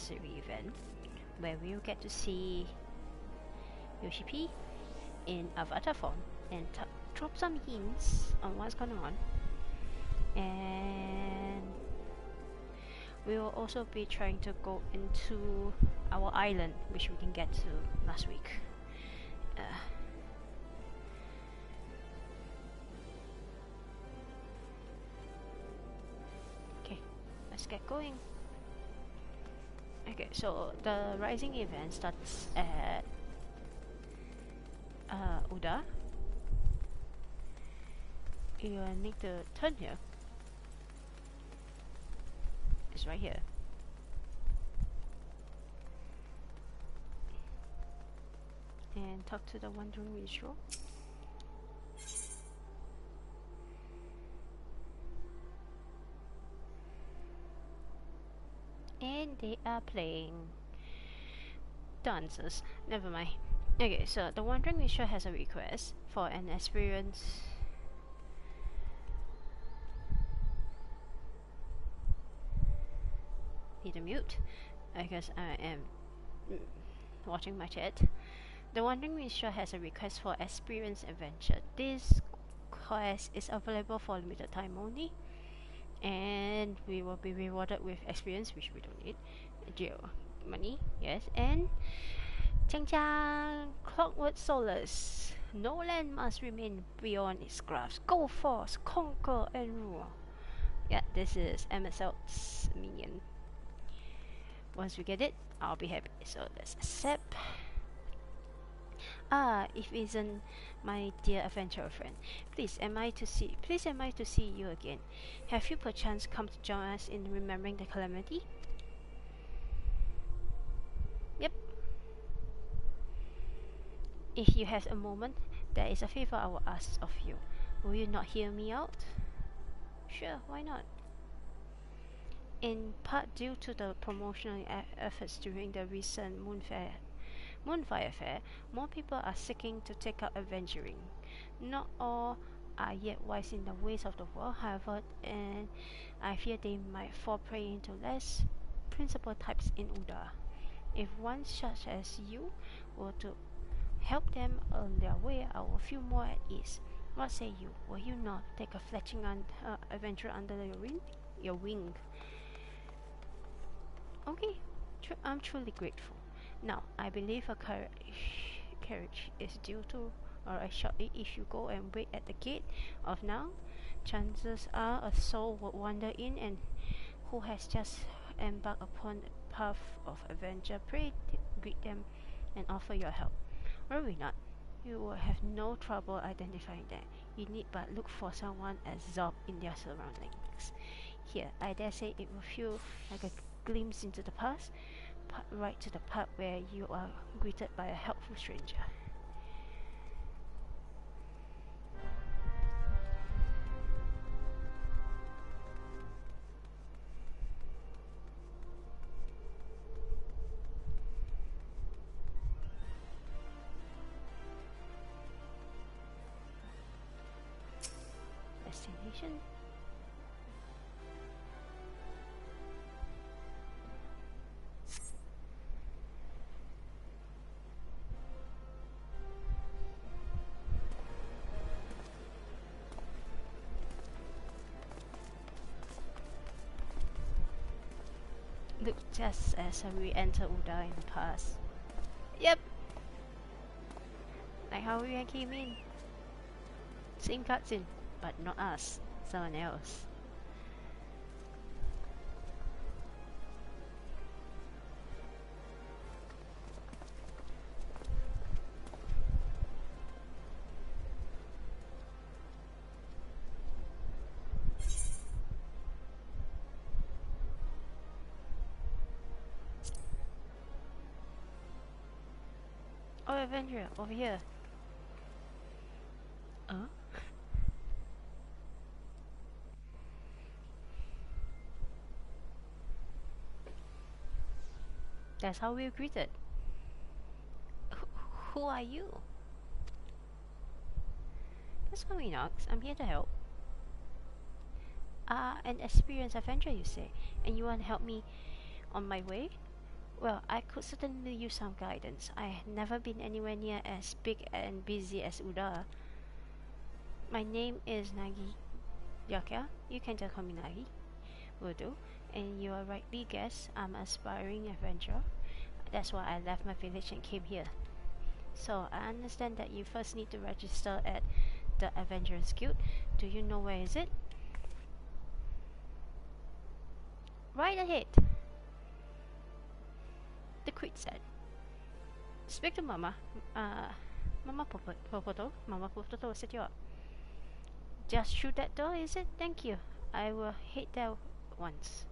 anniversary event where we'll get to see Yoshi P in avatar form and drop some hints on what's going on. And we will also be trying to go into our island, which we didn't get to last week. Okay, let's get going. Okay, so the rising event starts at Uda. You need to turn here. It's right here. And talk to the wandering minstrel. And they are playing dances. Never mind. Okay, so the wandering minstrel has a request for an experience. Need to mute because I am watching my chat. The wandering minstrel has a request for experience adventure. This quest is available for limited time only, and we will be rewarded with experience, which we don't need. Money, yes, and Chang Chang, Clockwork Solace. No land must remain beyond its grasp. Go forth, conquer and rule. Yeah, this is MSL's minion. Once we get it, I'll be happy. So let's accept. If it isn't my dear adventurer friend, please am I to see you again. Have you perchance come to join us in remembering the calamity? Yep. If you have a moment, there is a favor I will ask of you. Will you not hear me out? Sure, why not? In part due to the promotional efforts during the recent Moonfire Fair, more people are seeking to take up adventuring. Not all are yet wise in the ways of the world, however, and I fear they might fall prey into less principled types in Uda. If one such as you were to help them on their way, I will feel more at ease. What say you? Will you not take a fletching adventure under your wing? Okay, I'm truly grateful. Now, I believe a carriage is due to arrive shortly. If you go and wait at the gate of now, chances are a soul will wander in and who has just embarked upon a path of adventure. Pray greet them and offer your help. Worry not, you will have no trouble identifying them. You need but look for someone absorbed in their surroundings. Here, I dare say it will feel like a glimpse into the past, right to the part where you are greeted by a helpful stranger. Destination. Look just as we enter Uda in the past. Yep! Like how we came in. Same cutscene, but not us. Someone else. Oh, Avenger, over here. That's how we're greeted. Who are you? That's call me Nox. I'm here to help. An experienced adventurer, you say, and you want to help me on my way? Well, I could certainly use some guidance. I have never been anywhere near as big and busy as Uda. My name is Nagi Yaka. You can just call me Nagi. Will do. And you are rightly guessed, I'm an aspiring adventurer. That's why I left my village and came here. So I understand that you first need to register at the Adventurers Guild. Do you know where is it? Right ahead. The Queen said. Speak to Mama. Mama Popoto will set you up. Just through that door, is it? Thank you. I will head there once.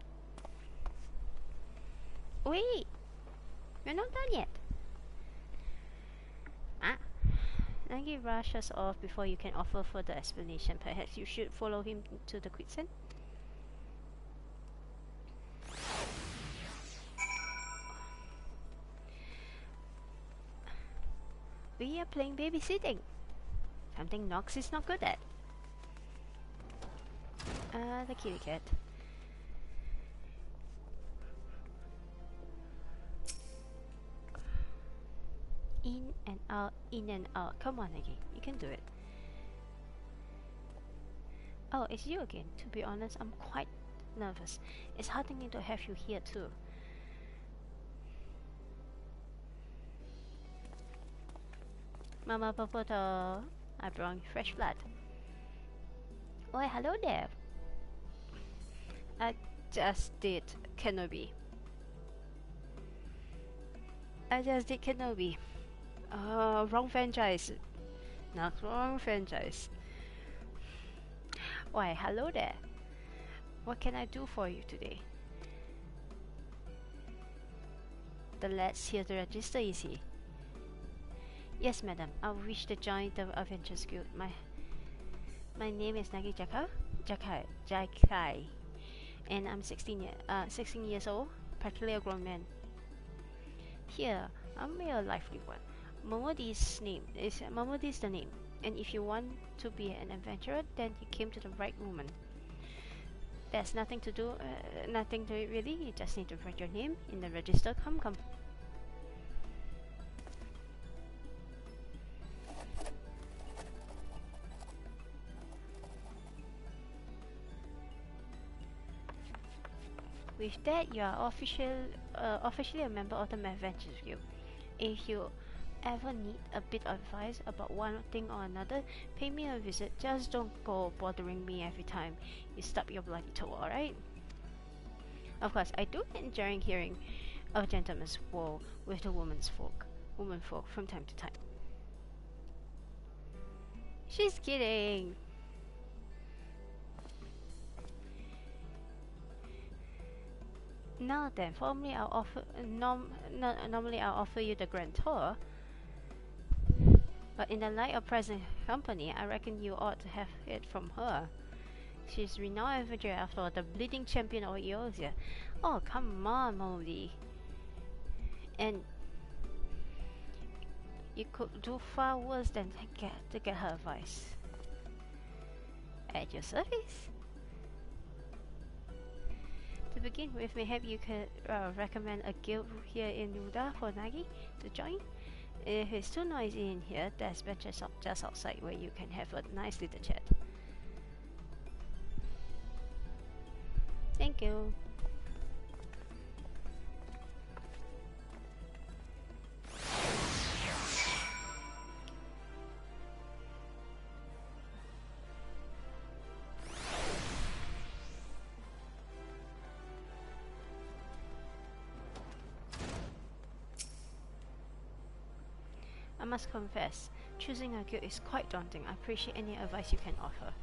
Wait! We're not done yet. Nagi rushes off before you can offer further explanation. Perhaps you should follow him to the quicksand. We are playing babysitting. Something Nox is not good at. The kitty cat. In and out, in and out. Come on, Nagi. You can do it. Oh, it's you again. To be honest, I'm quite nervous. It's heartening to have you here too. Mama Popoto, I brought fresh blood. Why, hello there. I just did Kenobi. Wrong franchise. Not wrong franchise. Why, hello there. What can I do for you today? The lad's here to register, is he? Yes, madam. I wish to join the Adventurers Guild. My name is Nagi Jakai, and I'm 16 years old, practically a grown man. Here, I'm a lively one. Momodi's the name, and if you want to be an adventurer, then you came to the right woman. There's nothing to it really. You just need to write your name in the register. Come. With that, you are officially a member of the Adventurers Guild. If you ever need a bit of advice about one thing or another, pay me a visit. Just don't go bothering me every time you stub your bloody toe, alright? Of course, I do enjoy hearing of gentlemen's war with the womenfolk from time to time. She's kidding! Now then, normally I'll offer you the grand tour, but in the light of present company, I reckon you ought to have it from her. She's renowned adventurer after all, the bleeding champion of Eosia. Oh, come on, Molly. And you could do far worse than to get her advice. At your service. To begin with, maybe you could recommend a guild here in Uda for Nagi to join. If it's too noisy in here, there's benches just outside where you can have a nice little chat. Thank you. I must confess, choosing a guild is quite daunting. I appreciate any advice you can offer.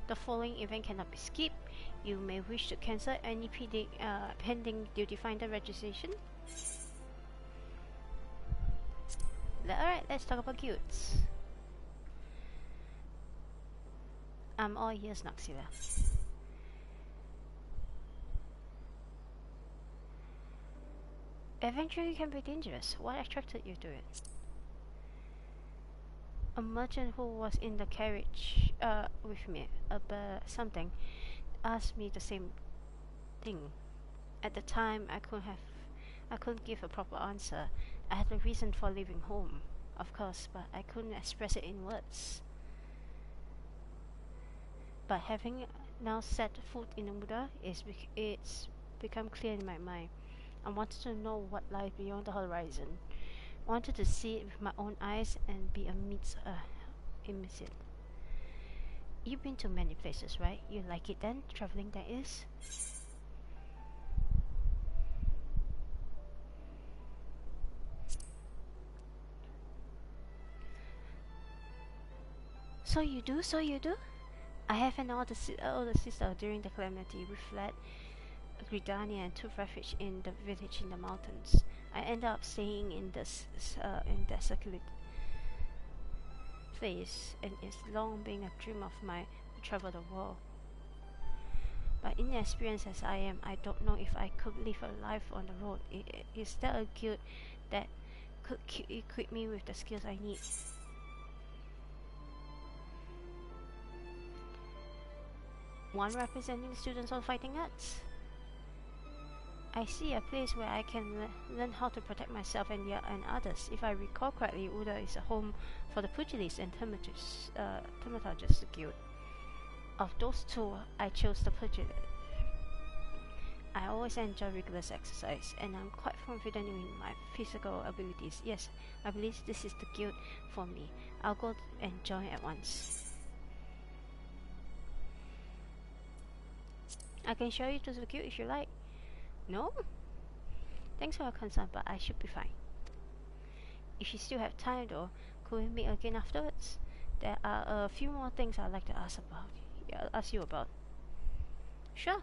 The following event cannot be skipped. You may wish to cancel any pending duty finder registration. Alright, let's talk about guilds. I'm all ears, Nox'ila. Adventuring can be dangerous. What attracted you to it? A merchant who was in the carriage with me about something asked me the same thing. At the time, I I couldn't give a proper answer. I had a reason for leaving home, of course, but I couldn't express it in words. But having now set foot in Muda, it's become clear in my mind. I wanted to know what lies beyond the horizon. I wanted to see it with my own eyes and be amidst it. You've been to many places, right? You like it then? Traveling, that is? So you do? So you do? I have an older sister during the calamity. We fled Gridania and took refuge in the village in the mountains. I ended up staying in that circular place, and it's long been a dream of mine to travel the world. But inexperienced as I am, I don't know if I could live a life on the road. Is there a guild that could equip me with the skills I need? One representing students of fighting arts. I see a place where I can learn how to protect myself and others. If I recall correctly, Uda is a home for the pugilists and thaumaturgists guild. Of those two, I chose the pugilist. I always enjoy rigorous exercise, and I'm quite confident in my physical abilities. Yes, I believe this is the guild for me. I'll go and join at once. I can show you to the guild if you like. No? Thanks for your concern, but I should be fine. If you still have time though, could we meet again afterwards? There are a few more things I'd like to ask you about. Sure.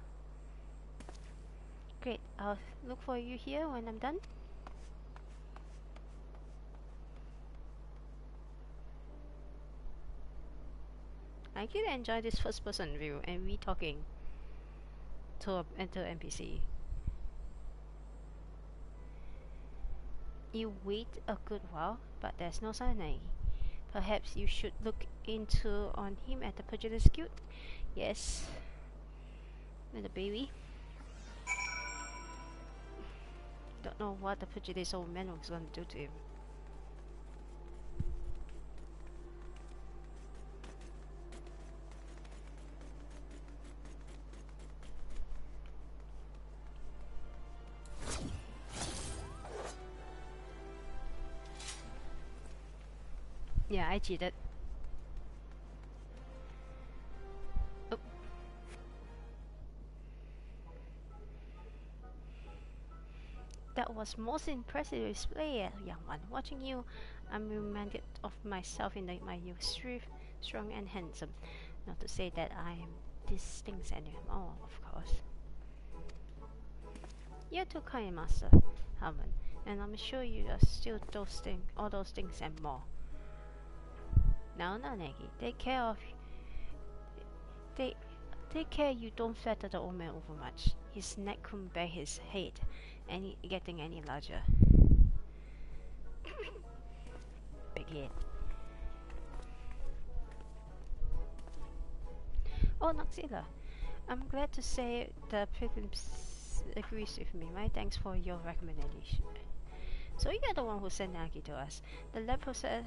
Great, I'll look for you here when I'm done. I did enjoy this first person view and we talking to enter NPC. You wait a good while, but there's no sign. Perhaps you should look into on him at the Pugilist Guild. Yes. And the baby. Don't know what the Pugilist old man was going to do to him. Yeah, I cheated. Oh. That was most impressive display, young one. Watching you, I'm reminded of myself in my youth, strong and handsome. Not to say that I am these things anymore, of course. You're too kind, Master Hammond, and I'm sure you are still all those things and more. Now, Negi, take care you don't flatter the old man over much. His neck couldn't bear his head getting any larger. Big head. Oh, Nox'ila, I'm glad to say the pilgrims agrees with me. My thanks for your recommendation. So you're the one who sent Nagi to us. The lad possesses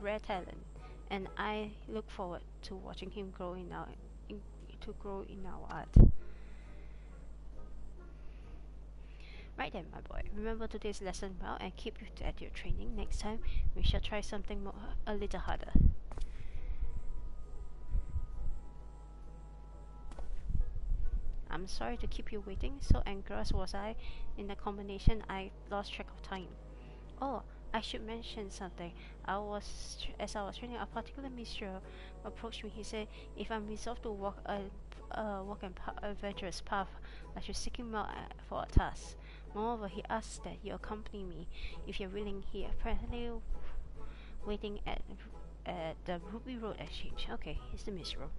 rare talent, and I look forward to watching him grow in our art. Right then, my boy. Remember today's lesson well and keep at your training. Next time, we shall try something a little harder. I'm sorry to keep you waiting. So engrossed was I in the combination, I lost track of time. Oh, I should mention something. As I was training, a particular minstrel approached me. He said, "If I'm resolved to walk an adventurous path, I should seek him out for a task. Moreover, he asked that you accompany me if you're willing. He apparently waiting at the Ruby Road exchange." Okay, it's the minstrel.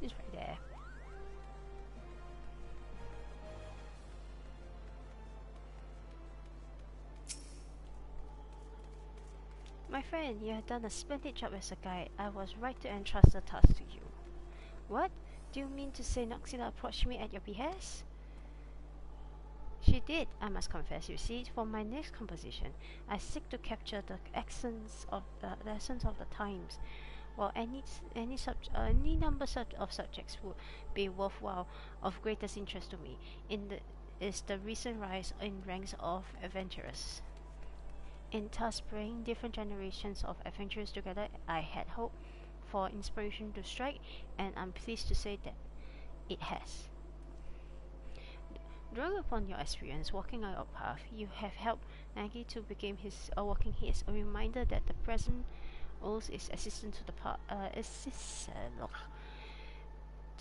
It's right there. My friend, you have done a splendid job as a guide. I was right to entrust the task to you. What? Do you mean to say Nox'ila approached me at your behest? She did, I must confess. You see, for my next composition, I seek to capture the essence of the times. While any number of subjects would be worthwhile, of greatest interest to me is the recent rise in ranks of adventurers. In thus bringing different generations of adventurers together, I had hoped for inspiration to strike, and I'm pleased to say that it has. Drawing upon your experience walking our path, you have helped Nagi to become his walking his a reminder that the present owes its assistance to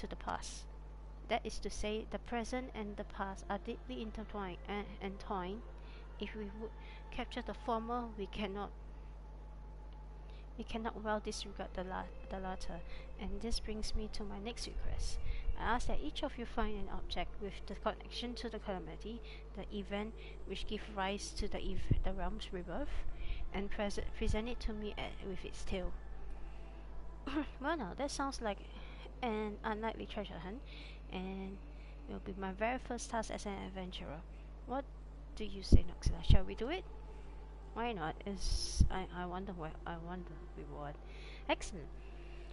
the past. That is to say, the present and the past are deeply intertwined and entwined. If we would capture the former, we cannot well disregard the latter. And this brings me to my next request. I ask that each of you find an object with the connection to the calamity, the event which gave rise to the realm's rebirth, and present it to me with its tale. Well, now that sounds like an unlikely treasure hunt, and will be my very first task as an adventurer. What do you say, Nox'ila? Shall we do it? Why not? I wonder reward. Excellent.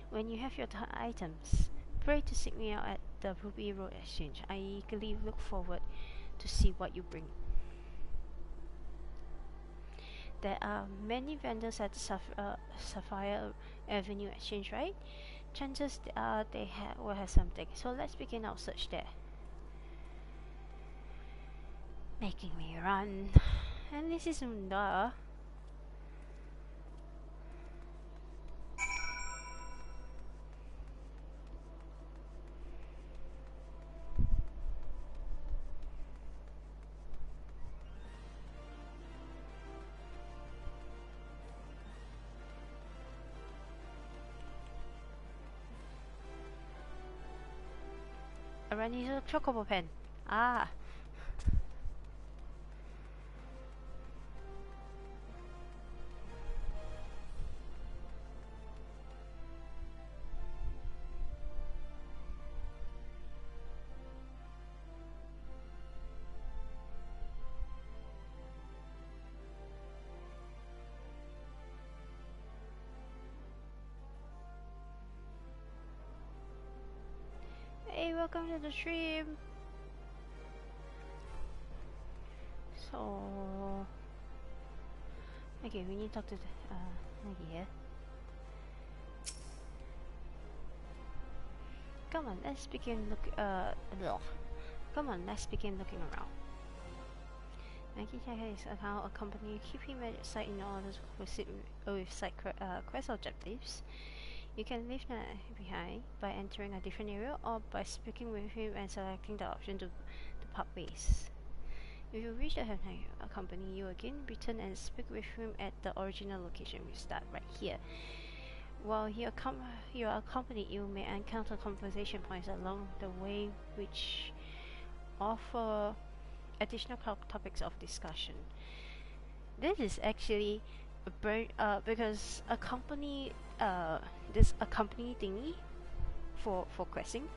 When you have your items, pray to seek me out at the Ruby Road Exchange. I eagerly look forward to see what you bring. There are many vendors at Sapphire Avenue Exchange, right? Chances are they will have something. So let's begin our search there. Making me run. And this is Munda. I ran into a chocobo pen. Ah. Hey, welcome to the stream. So, okay, we need to talk to Maggie here. Come on, let's begin looking around. Maggie has account a company keeping a site in order to proceed with site quest objectives. You can leave behind by entering a different area or by speaking with him and selecting the option to part ways. If you wish to have accompany you again, return and speak with him at the original location. We start right here. While you are accompanied, you may encounter conversation points along the way which offer additional topics of discussion. This is actually because this accompany thingy for questing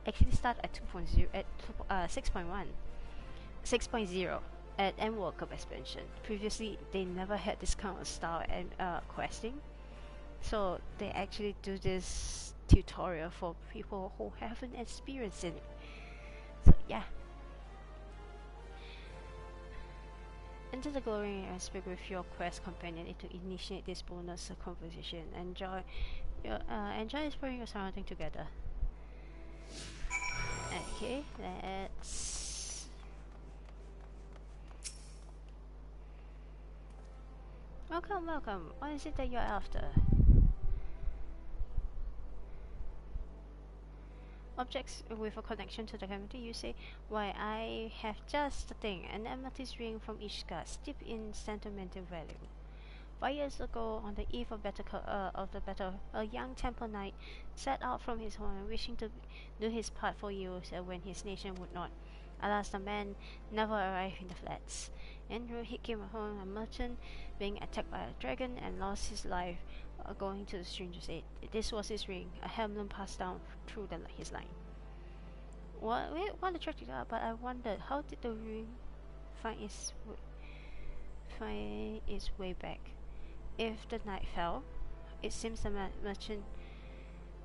actually start at 2.0 at 6.0 at World Cup expansion. Previously, they never had this kind of style and questing, so they actually do this tutorial for people who haven't experienced it. So yeah. Enter the glowing and speak with your quest companion to initiate this bonus conversation. Enjoy exploring your surrounding together. Okay, let's. Welcome. What is it that you're after? Objects with a connection to the community, you say, why, I have just the thing, an amethyst ring from each card, steeped in sentimental value. 5 years ago, on the eve of the battle, a young temple knight set out from his home, wishing to do his part for years when his nation would not. Alas, the man never arrived in the flats. Andrew he came home a merchant, being attacked by a dragon, and lost his life going to the stranger's aid. This was his ring, a heirloom passed down through his line. Well, we want to check it out, but I wondered, how did the ring find its way back? If the knight fell, it seems the merchant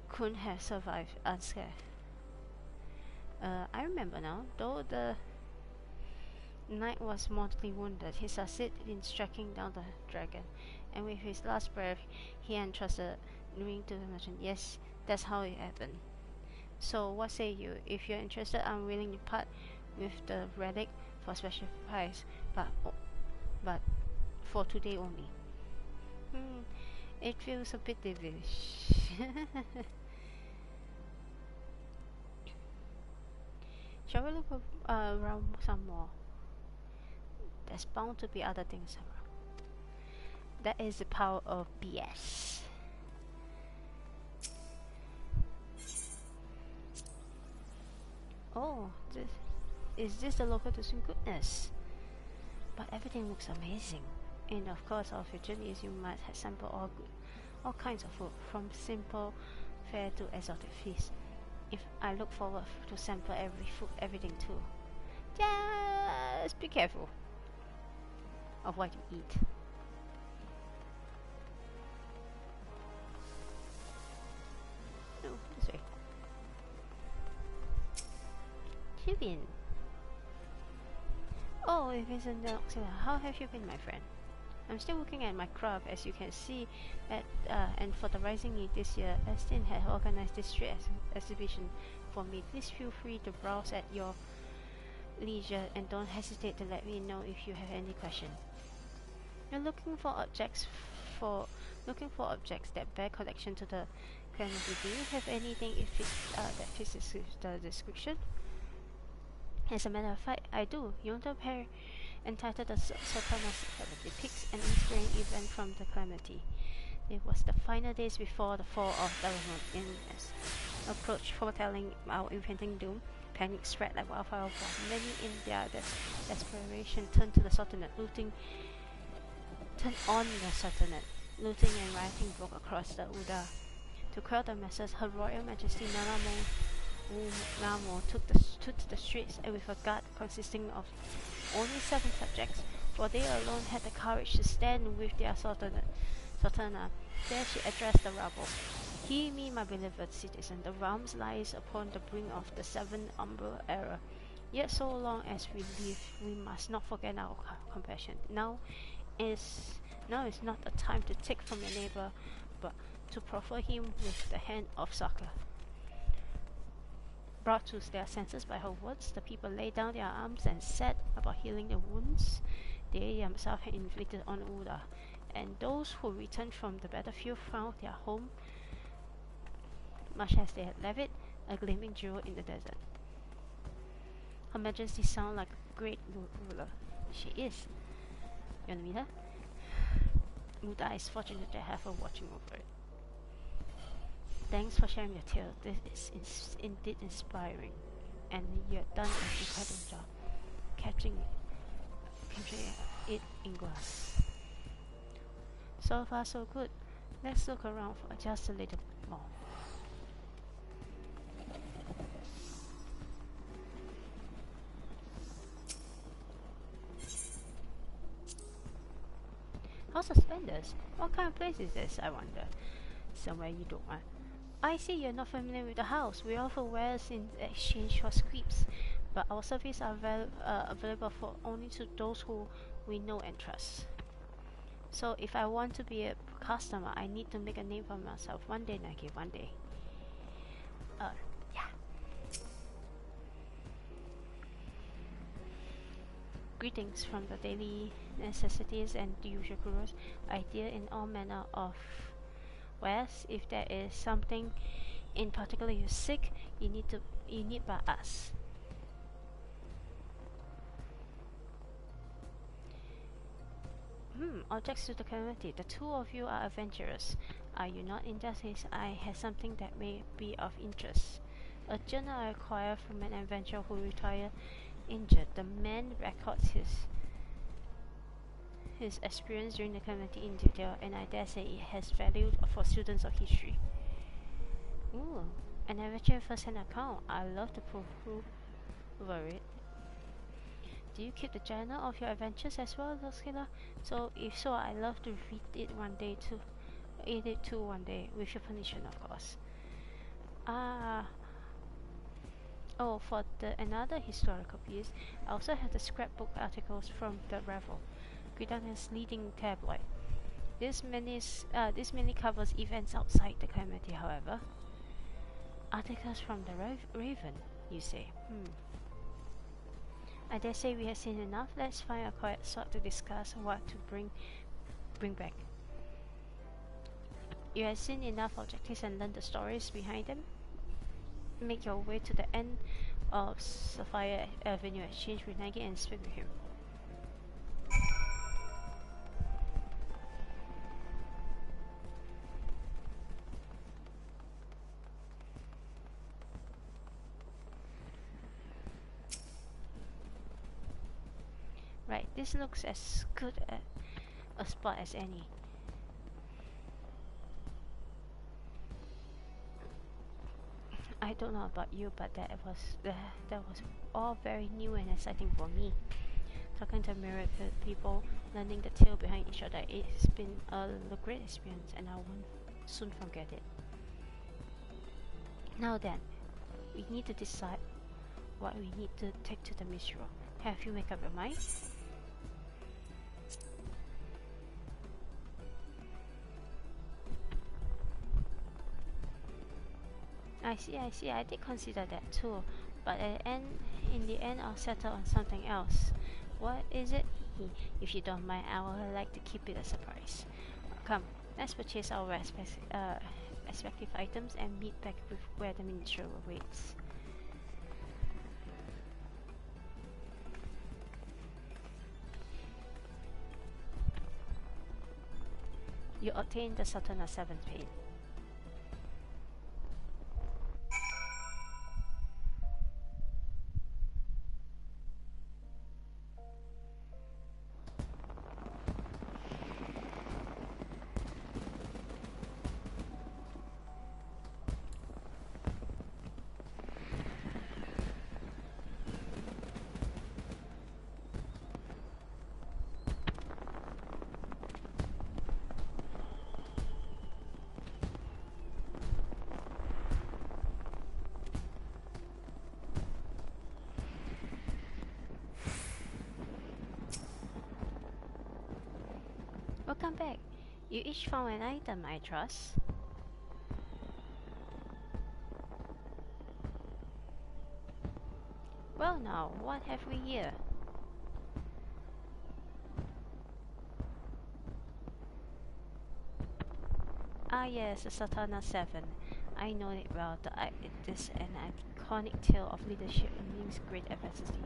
couldn't have survived unscathed. I remember now, though the knight was mortally wounded, he succeeded in striking down the dragon, and with his last breath, he entrusted the ring to the merchant. Yes, that's how it happened. So, what say you? If you're interested, I'm willing to part with the relic for special price, but for today only. It feels a bit devilish. Shall we look around some more? There's bound to be other things around. That is the power of BS. Oh, is this the local to some goodness? But everything looks amazing. And of course, of your journeys, you might have sampled all kinds of food, from simple fare to exotic feast. If I look forward to sample everything too. Just be careful of what you eat. No, this way. Chibin. Oh, if it's a Nox'ila, how have you been, my friend? I'm still working at my craft, as you can see, and for the Rising Need this year, Estin has organized this street exhibition for me. Please feel free to browse at your leisure, and don't hesitate to let me know if you have any question. You're looking for objects that bear connection to the calamity. Do you have anything that fits the description? As a matter of fact, I do. Yonder pair entitled The Sultan's Calamity depicts an inspiring event from the calamity. It was the final days before the fall of the illness approached, foretelling our impending doom. Panic spread like wildfire. Many in their desperation turned on the Sultanate. Looting and rioting broke across the Uda. To quell the masses, Her Royal Majesty Namo took to the streets, and with a guard consisting of only 7 subjects, for they alone had the courage to stand with their Sultana. There she addressed the rabble. Hear me, my beloved citizen, the realms lies upon the brink of the 7th Umbral era. Yet so long as we live, we must not forget our compassion. Now is not a time to take from your neighbor, but to proffer him with the hand of succor. Brought to their senses by her words, the people laid down their arms and set about healing the wounds they themselves had inflicted on Uda, and those who returned from the battlefield found their home, much as they had left it, a gleaming jewel in the desert. Her Majesty sounds like a great ruler. She is. You wanna meet her? Uda is fortunate to have her watching over it. Thanks for sharing your tale. This is indeed inspiring, and you have done an incredible job capturing it in glass. So far, so good. Let's look around for just a little more. House of Splendors? What kind of place is this, I wonder? Somewhere you don't want. I see you're not familiar with the house. We offer wares in exchange for scripts, but our services are available for only to those who we know and trust. So if I want to be a customer, I need to make a name for myself. One day, Nike, one day. Yeah. Greetings from the daily necessities and the usual curios. I deal in all manner of wares. If there is something in particular you seek, you need but us. Objects to the community. The two of you are adventurers. Are you not? In that case, I have something that may be of interest. A journal I acquired from an adventurer who retired injured. The man records his experience during the calamity in detail, and I dare say it has value for students of history. Ooh, an adventure first-hand account. I love to prove over it. Do you keep the journal of your adventures as well, Nox'ila? So, if so, I'd love to read it one day too. Read it too one day, with your permission, of course. Oh, for another historical piece, I also have the scrapbook articles from the Revel, Gridania's leading tabloid. This mainly covers events outside the calamity, however. Articles from the Raven, you say? I dare say we have seen enough. Let's find a quiet spot to discuss what to bring back. You have seen enough objectives and learned the stories behind them. Make your way to the end of Sapphire Avenue Exchange with Nagi and speak with him. Right, this looks as good a spot as any. I don't know about you, but that was all very new and exciting for me. Talking to myriad people, learning the tale behind each other, it's been a great experience, and I won't soon forget it. Now then, we need to decide what we need to take to the mystery. Have you made up your mind? I see, I did consider that too, but in the end I'll settle on something else. What is it? If you don't mind, I would like to keep it a surprise. Come, let's purchase our respective items and meet back with where the minister awaits. You obtain the Satana 7th pane. Welcome back. You each found an item, I trust. Well now, what have we here? Ah yes, the Satana 7. I know it well. It is an iconic tale of leadership amongst great adversity.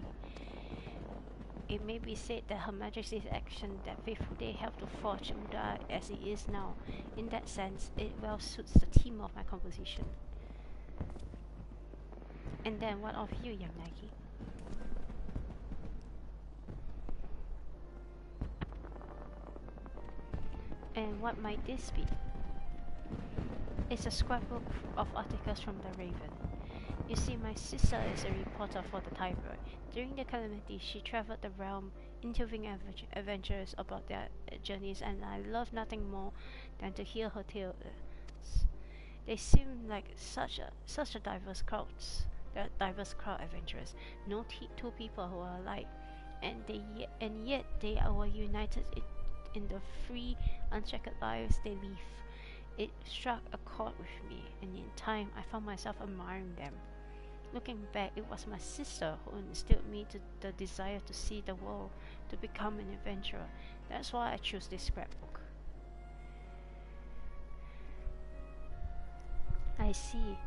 It may be said that Her Majesty's action that fateful day helped to forge Uda as it is now. In that sense, it well suits the theme of my composition. And then, what of you, young Nagi? And what might this be? It's a scrapbook of articles from the Raven. You see, my sister is a reporter for the tabloid. During the calamity, she traveled the realm, interviewing adventurers about their journeys, and I love nothing more than to hear her tales. They seem like such a diverse crowd adventurers. No two people who are alike, and yet they are united in the free, uncheckered lives they live. It struck a chord with me, and in time I found myself admiring them. Looking back, it was my sister who instilled me the desire to see the world, to become an adventurer. That's why I chose this scrapbook. I see.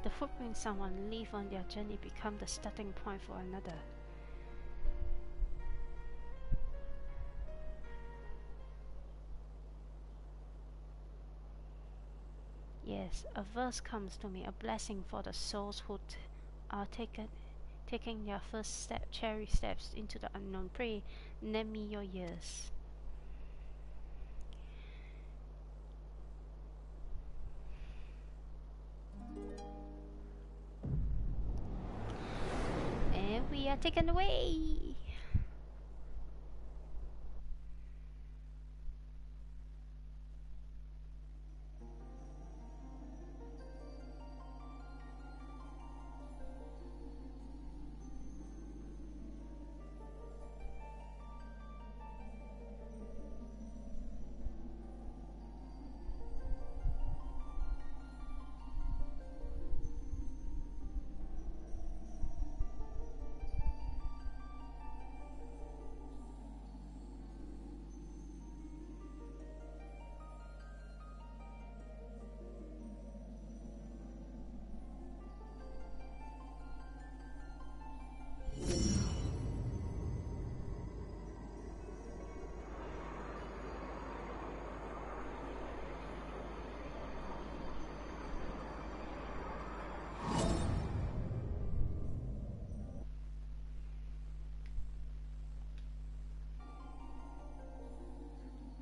The footprints someone leave on their journey become the starting point for another. Yes, a verse comes to me, a blessing for the souls who are taking their first step, cherry steps into the unknown. Pray, lend me your ears. And we are taken away.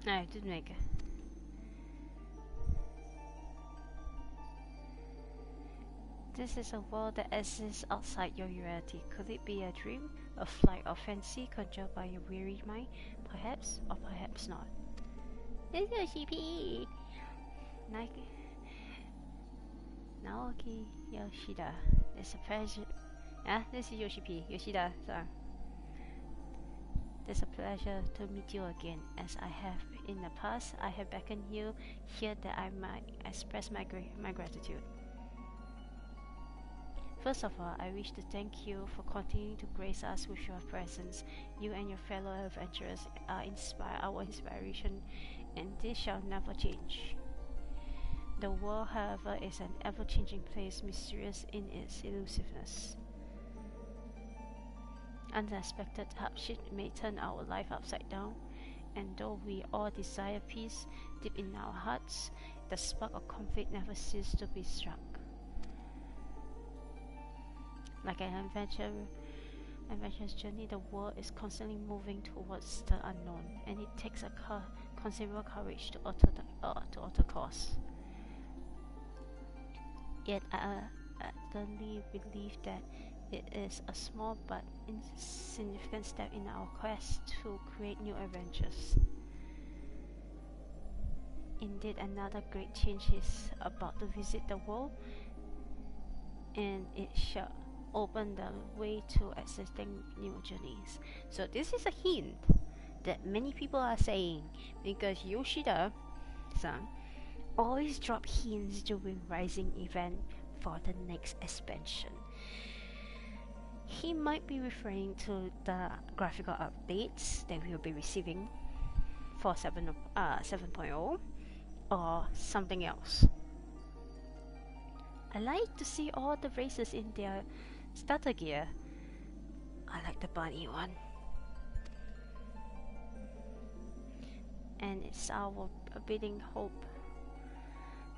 No, I didn't make it. This is a world that exists outside your reality. Could it be a dream, a flight of fancy conjured by your weary mind? Perhaps, or perhaps not. It's Yoshi P. Naoki Yoshida. It's a pleasure. This is Yoshi P. Yoshida. Sorry. It's a pleasure to meet you again. As I have in the past, I have beckoned you here that I might express my gratitude. First of all, I wish to thank you for continuing to grace us with your presence. You and your fellow adventurers are our inspiration, and this shall never change. The world, however, is an ever-changing place, mysterious in its elusiveness. Unexpected hardship may turn our life upside down, and though we all desire peace deep in our hearts, the spark of conflict never ceases to be struck. Like an adventurous journey, the world is constantly moving towards the unknown, and it takes a considerable courage to alter course. Yet I ardently believe that it is a small but insignificant step in our quest to create new adventures. Indeed, another great change is about to visit the world, and it shall open the way to existing new journeys. So this is a hint that many people are saying, because Yoshida-san always drop hints during Rising event for the next expansion. He might be referring to the graphical updates that we will be receiving for 7.0 or something else. I like to see all the races in their starter gear. I like the bunny one. And it's our bidding hope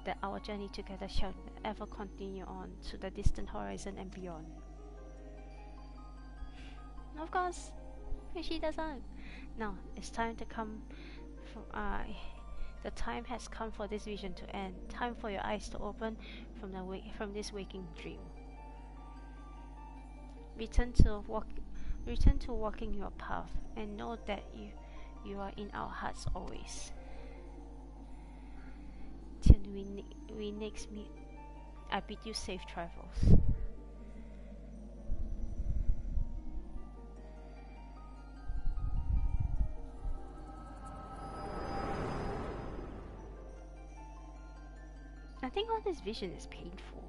that our journey together shall ever continue on to the distant horizon and beyond. Of course, Yoshida-san. Now it's time to come. The time has come for this vision to end. Time for your eyes to open from this waking dream. Return to walking your path, and know that you are in our hearts always. Till we next meet, I bid you safe travels. I think all this vision is painful.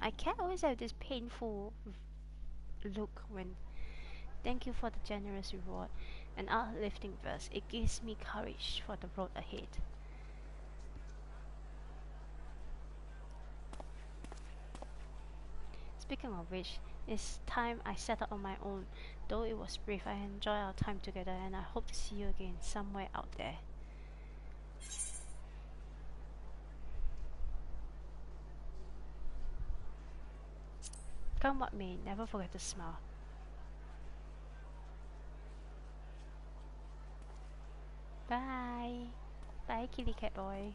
I can't always have this painful look when. Thank you for the generous reward and uplifting verse. It gives me courage for the road ahead. Speaking of which, it's time I set out on my own. Though it was brief, I enjoy our time together, and I hope to see you again somewhere out there. Come what may, never forget to smile. Bye. Bye, kitty cat boy.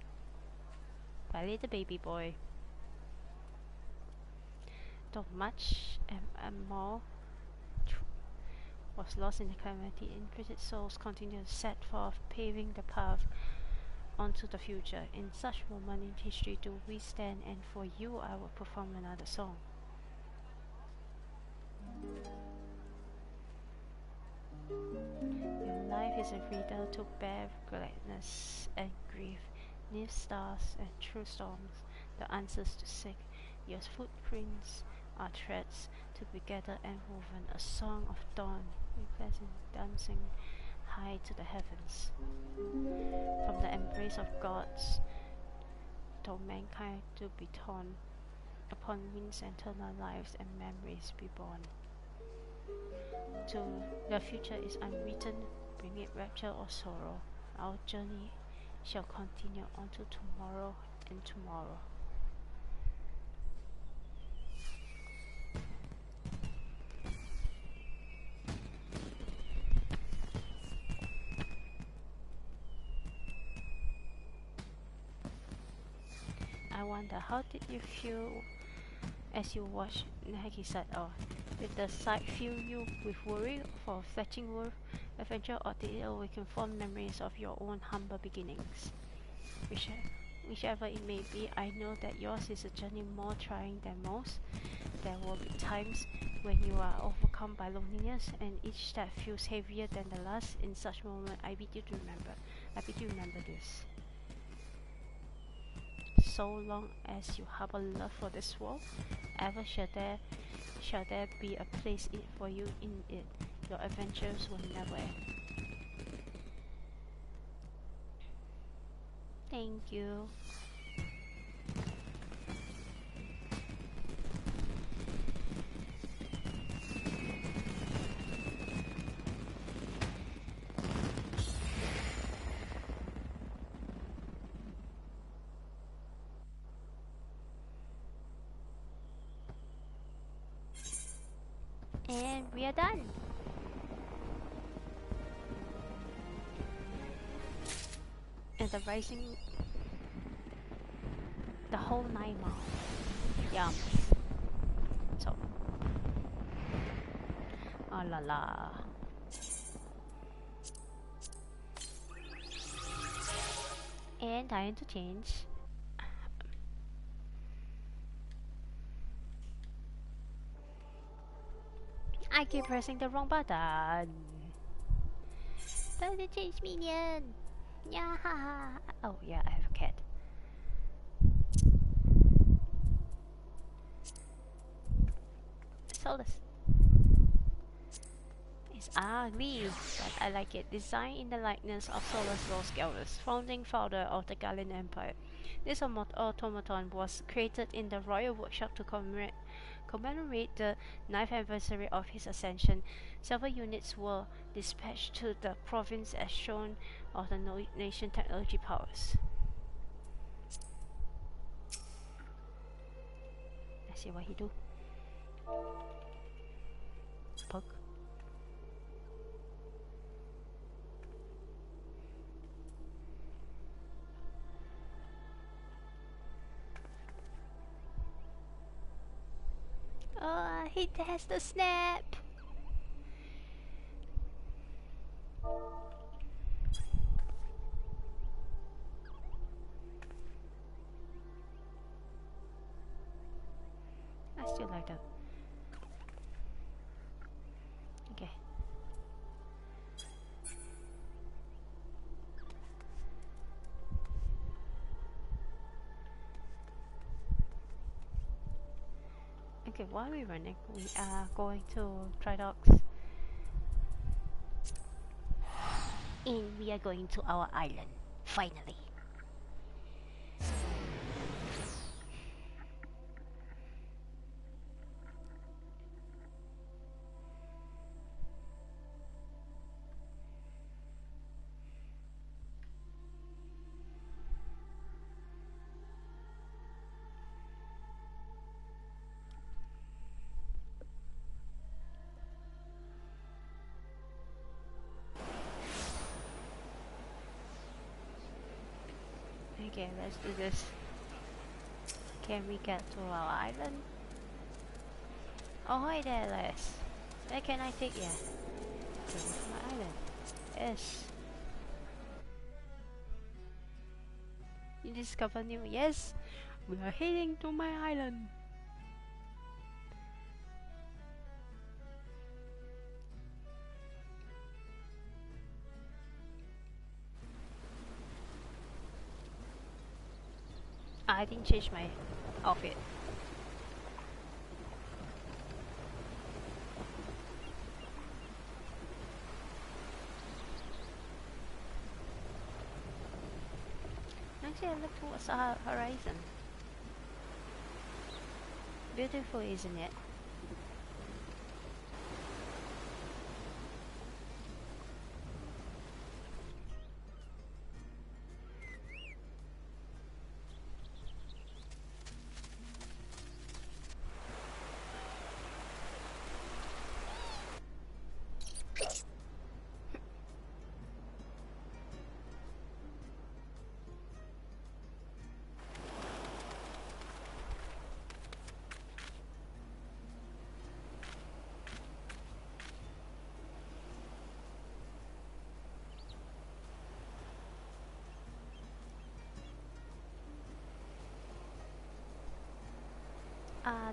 Bye, little baby boy. Though much and more was lost in the calamity, intrepid souls continue to set forth, paving the path onto the future. In such moment in history do we stand, and for you I will perform another song. Your life is a riddle to bear gladness and grief, neath stars and through storms, the answers to seek. Your footprints are threads to be gathered and woven, a song of dawn, pleasant dancing high to the heavens. From the embrace of gods, though mankind to be torn, upon wings eternal lives and memories be born. To the future is unwritten, bring it rapture or sorrow. Our journey shall continue on to tomorrow and tomorrow. I wonder, how did you feel as you watched Nagisat off? Did the sight fill you with worry for fetching worth adventure, or did it awaken fond memories of your own humble beginnings? Whichever it may be, I know that yours is a journey more trying than most. There will be times when you are overcome by loneliness, and each step feels heavier than the last. In such moment, I bid you remember this. So long as you harbor love for this world, ever shall there be a place for you in it. Your adventures will never end. Thank you. And we are done. And the rising, the whole 9 miles. Yum. So, oh la la. And time to change. I keep pressing the wrong button. Time to change minion. Yeah. Oh yeah, I have a cat. Solus. It's ugly, but I like it. Designed in the likeness of Solus Los Galus, founding father of the Gallian Empire. This automaton was created in the Royal Workshop to commemorate the 9th anniversary of his ascension. Several units were dispatched to the province as shown of the nation technology powers. Let's see what he do. Poke. Oh, he has the snap. I still like that. Okay. Okay, while we're running, we are going to try dogs. And we are going to our island, finally. Okay, let's do this. Can we get to our island? Oh, hi there, Les. Where can I take you? To my island. Yes. You discover new. Yes. We are heading to my island. I didn't change my outfit. Actually, I look towards the horizon. Beautiful, isn't it?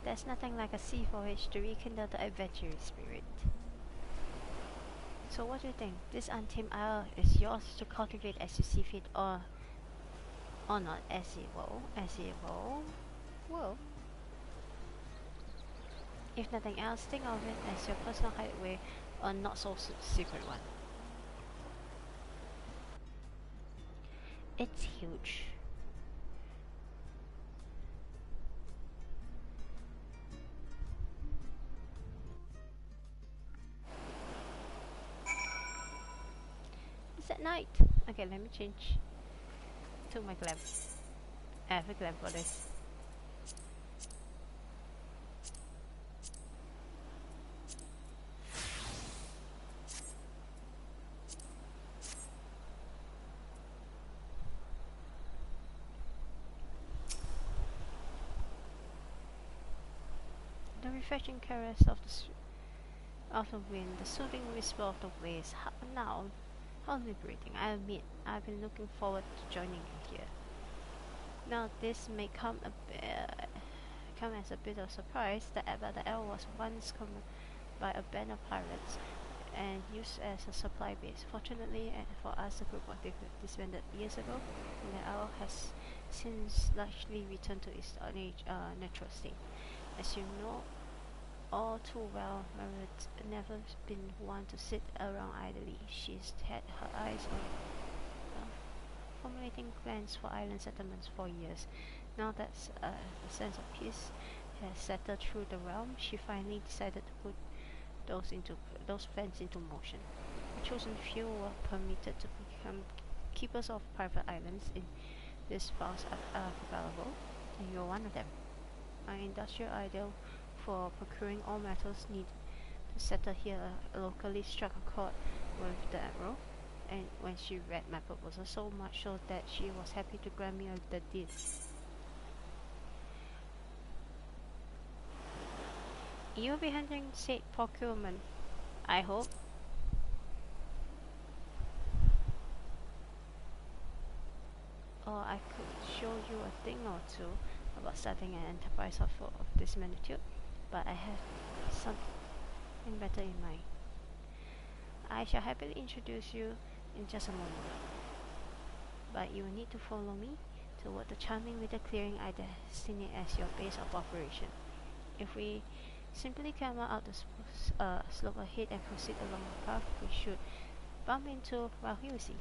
There's nothing like a sea voyage to rekindle the adventurous spirit. So what do you think? This untamed isle is yours to cultivate as you see fit, or not, as it will, Well, if nothing else, think of it as your personal hideaway, or not so secret one. It's huge. It's at night. Okay, let me change to my glam. I have a glam for this. The refreshing caress of the wind, the soothing whisper of the waves. Now, how liberating! I admit, I've been looking forward to joining you here. Now, this may come as a bit of surprise that the isle was once covered by a band of pirates and used as a supply base. Fortunately for us, the group was disbanded years ago, and the isle has since largely returned to its natural state. As you know all too well, Margaret's never been one to sit around idly. She's had her eyes on formulating plans for island settlements for years. Now that the sense of peace has settled through the realm, she finally decided to put those plans into motion. The chosen few were permitted to become keepers of private islands in this vast archipelago, and you're one of them. An industrial ideal for procuring all metals needed to settle here locally struck a chord with the Admiral, and when she read my proposal so much so that she was happy to grant me the deed. You'll be handling said procurement, I hope. Or I could show you a thing or two about starting an enterprise of this magnitude, but I have something better in mind. I shall happily introduce you in just a moment, but you will need to follow me toward the charming little clearing I designate as your base of operation. If we simply climb out the slope ahead and proceed along the path, we should bump into, well, you'll see.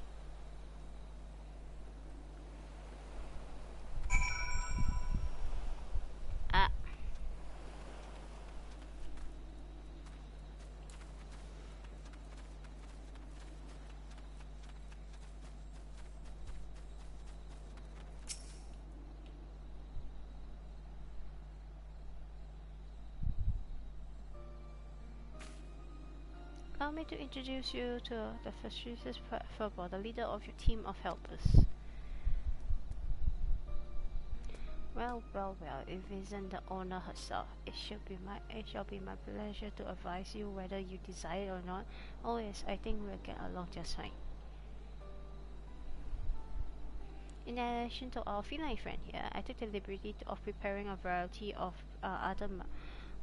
Allow me to introduce you to the facetious Ferber, the leader of your team of helpers. Well, if it isn't the owner herself, it shall be my pleasure to advise you whether you desire it or not. Oh yes, I think we'll get along just fine. In addition to our feline friend here, I took the liberty of preparing a variety of other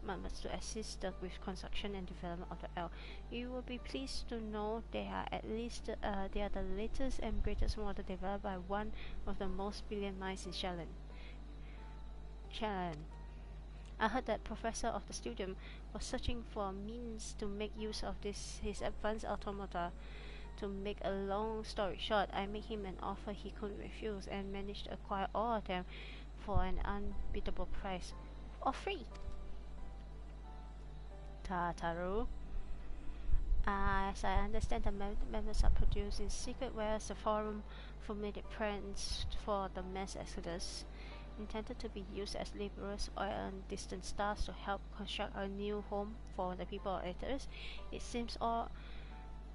members to assist with construction and development of the L. You will be pleased to know they are they are the latest and greatest model developed by one of the most brilliant minds in Shalon. I heard that professor of the studium was searching for a means to make use of his advanced automata. To make a long story short, I made him an offer he couldn't refuse and managed to acquire all of them for an unbeatable price. For free! Tataru. As I understand, the members are produced in secret, whereas the forum formulated plans for the mass exodus, intended to be used as laborers on distant stars to help construct a new home for the people of Aethers. It seems all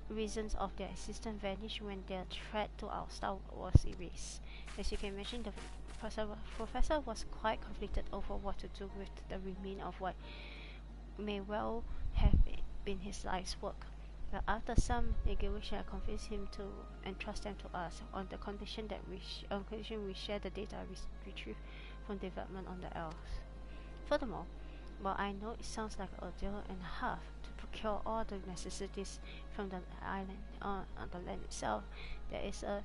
reasons of their existence vanished when their threat to our star was erased. As you can imagine, the professor was quite conflicted over what to do with the remains of what may well have been his life's work. But after some negotiation, I convinced him to entrust them to us on the condition that we share the data we retrieve from development on the elves. Furthermore, while I know it sounds like a deal and a half to procure all the necessities from the island on the land itself, there is a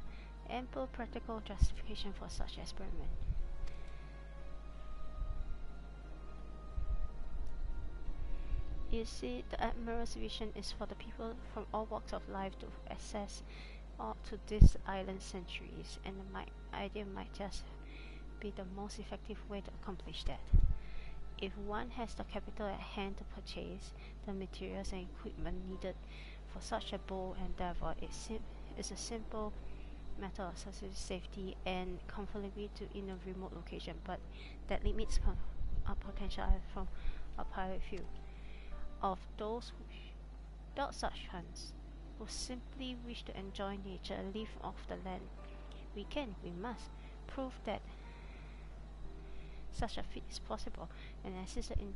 ample practical justification for such experiment. You see, the Admiral's vision is for the people from all walks of life to access to this island sanctuaries, and my idea might just be the most effective way to accomplish that. If one has the capital at hand to purchase the materials and equipment needed for such a bold endeavor, it's a simple matter of safety and comfortability in a remote location, but that limits our potential from a pilot view. Of those without such funds, who simply wish to enjoy nature and live off the land, we must prove that such a feat is possible, and assist in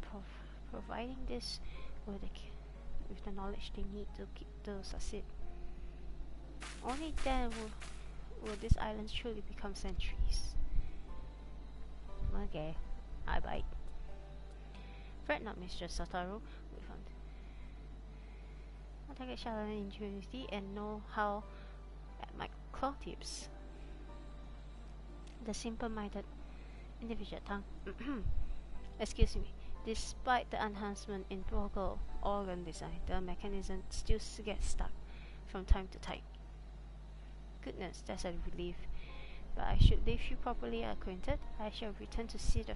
providing this with the knowledge they need to succeed. Only then will these islands truly become sanctuaries. Okay, I bite. Fret not, Mr. Satoru. I'll take a challenge in ingenuity and know how at my claw tips. The simple-minded individual tongue. Excuse me. Despite the enhancement in vocal organ design, the mechanism still gets stuck from time to time. Goodness, that's a relief. But I should leave you properly acquainted. I shall return to see the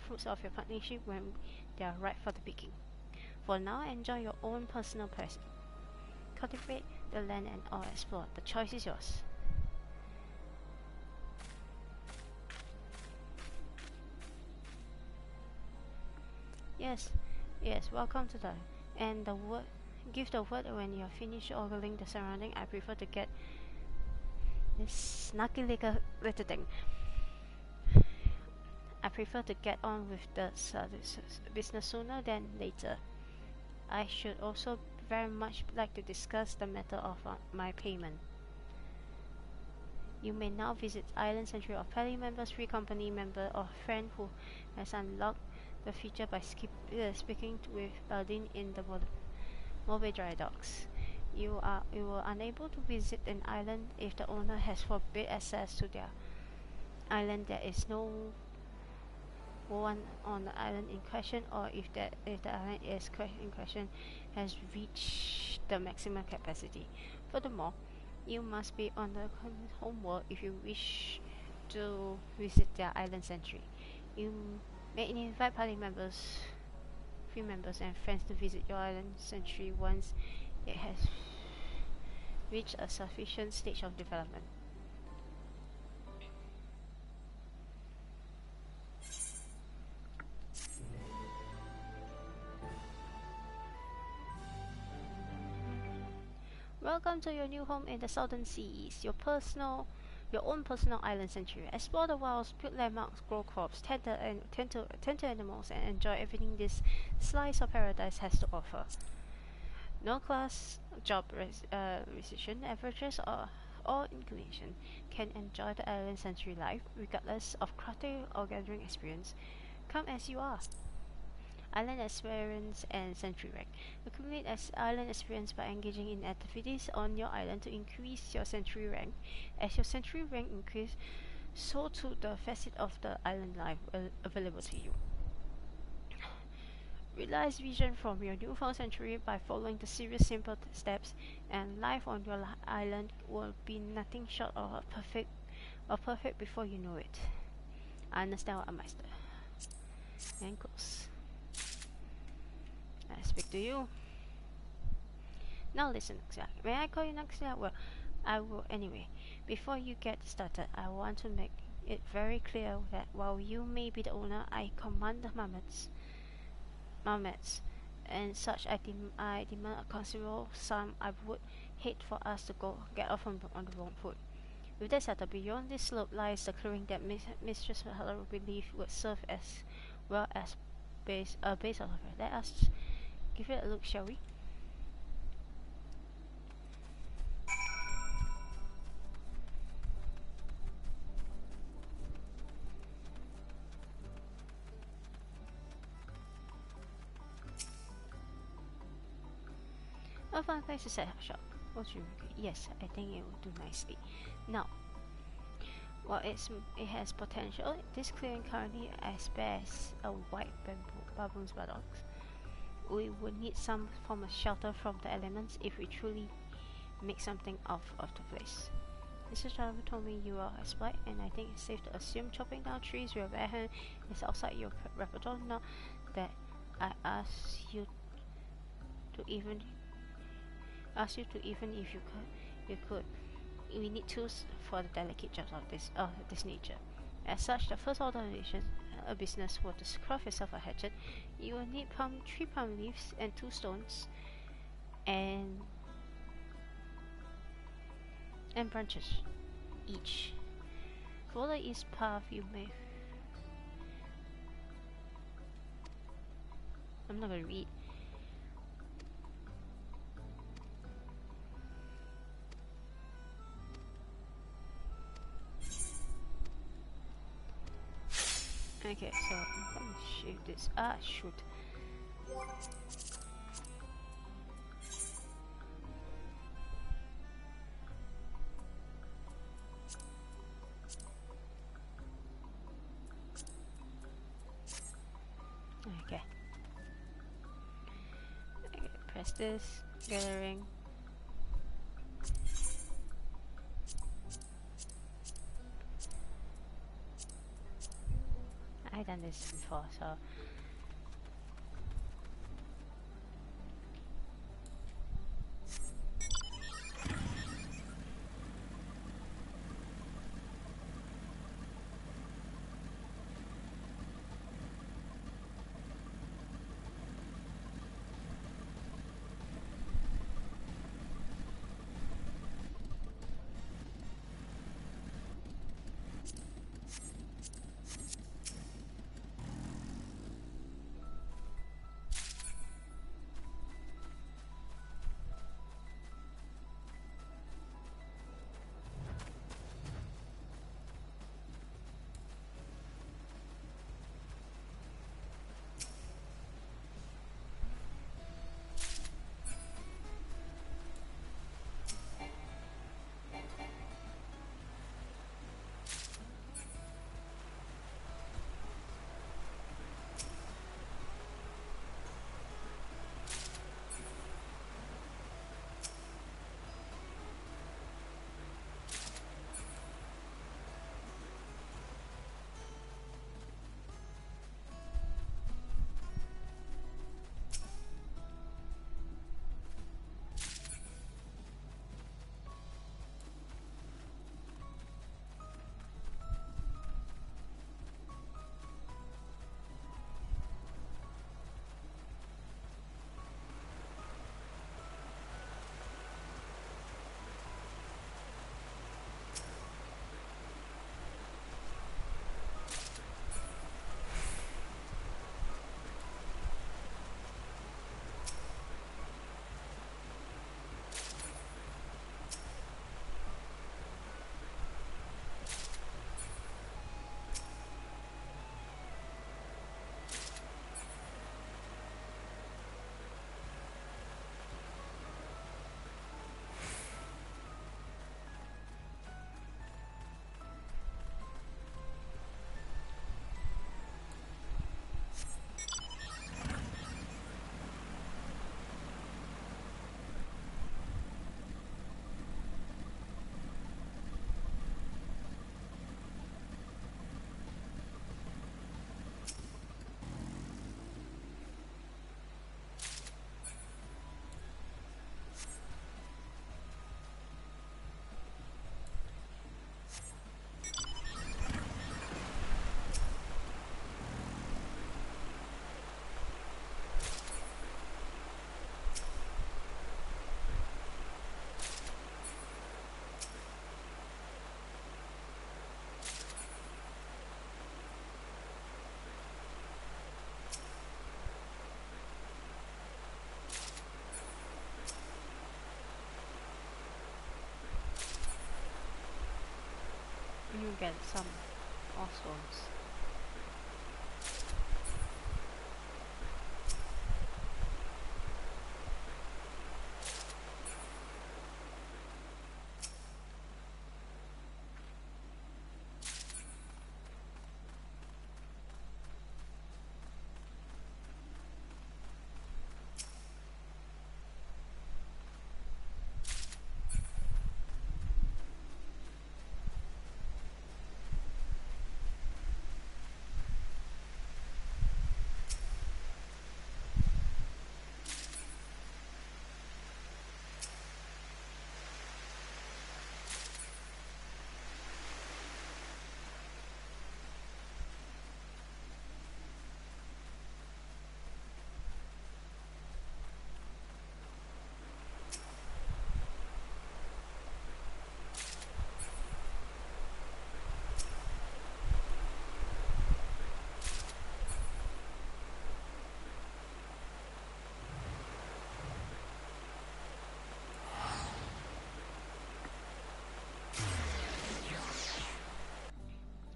fruits of your partnership when they are ripe for the picking. For now, enjoy your own personal present. Cultivate the land and all explore. The choice is yours. Yes, welcome to the and the word. Give the word when you are finished ogling the surrounding. I prefer to get this snuggy little thing. I prefer to get on with the business sooner than later. I should also very much like to discuss the matter of my payment. You may now visit Island Sanctuary of Pally members, free company member, or friend who has unlocked the feature by speaking with Baldin in the Mobile Dry Docks. You were unable to visit an island if the owner has forbid access to their island. There is no one on the island in question, or if the island in question has reached the maximum capacity. Furthermore, you must be on the homeworld if you wish to visit their island sanctuary. You may invite party members, free members, and friends to visit your island sanctuary once it has reached a sufficient stage of development. Welcome to your new home in the Southern Seas. Your personal your own personal island sanctuary. Explore the wilds, build landmarks, grow crops, tend to animals, and enjoy everything this slice of paradise has to offer. No class, job restriction, averages, or inclination can enjoy the island sanctuary life, regardless of crafting or gathering experience. Come as you are. Island experience and sanctuary rank. Accumulate island experience by engaging in activities on your island to increase your sanctuary rank. As your sanctuary rank increases, so too the facet of the island life available to you. Realize vision from your newfound sanctuary by following the series simple steps, and life on your island will be nothing short of perfect before you know it. I understand what I master. And close. I speak to you. Now listen, Nox'ila. May I call you Nox'ila? Well, I will anyway. Before you get started, I want to make it very clear that while you may be the owner, I command the marmots, and such I demand a considerable sum. I would hate for us to get off on the wrong foot. With that settled, beyond this slope lies the clearing that Mistress Heller believed would serve as well as base of her. Let us give it a look, shall we? A fun place to set up shop. What do you agree? Yes, I think it will do nicely. Now, while it has potential, this clearing currently as best a white baboon's buttocks. We would need some form of shelter from the elements if we truly make something of the place. Mr. Driver told me you are expert, and I think it's safe to assume chopping down trees with a bare hand is outside your repertoire. Not that I ask you to even if you could. We need tools for the delicate jobs of this nature. As such, the first order of a business were to craft yourself a hatchet. You will need 3 palm leaves and 2 stones, and branches each. Follow the east path you may. I'm not gonna read. Okay, so I'm gonna shift this. Shoot. Okay. Press this. Gathering. I've done this before, so get some oswalds.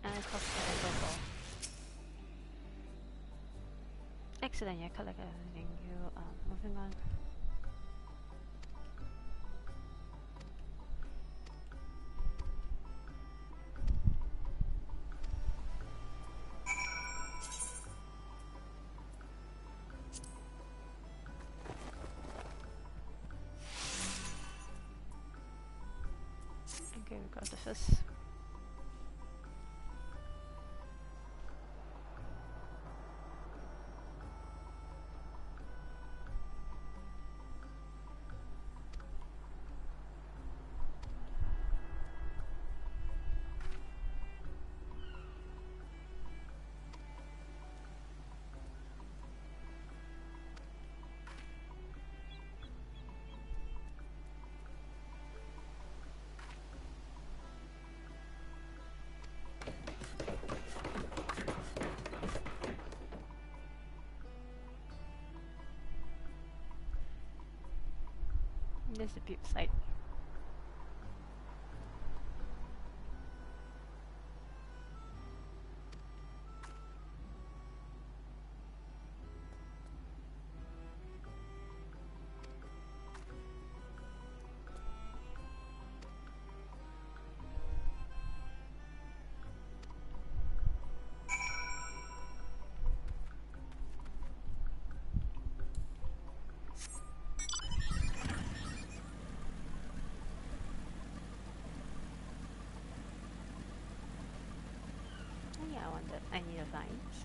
And cost overall. Excellent, yeah, collect everything. You are moving on. Okay, we got the first. There's a build site. Oh yeah, I need a vines.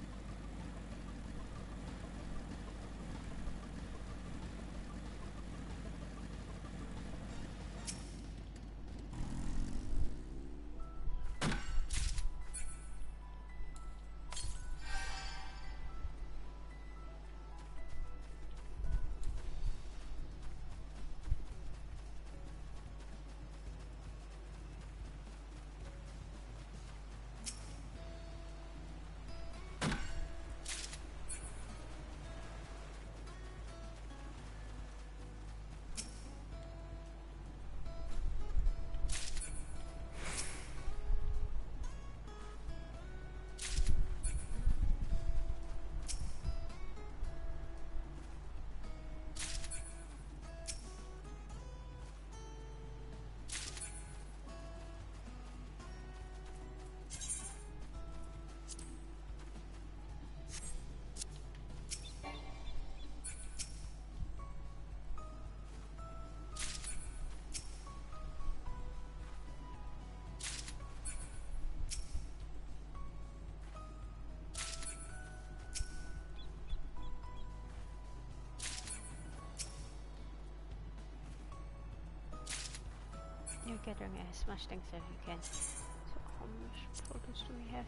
You're gathering as much things as you can. So how much produce do we have?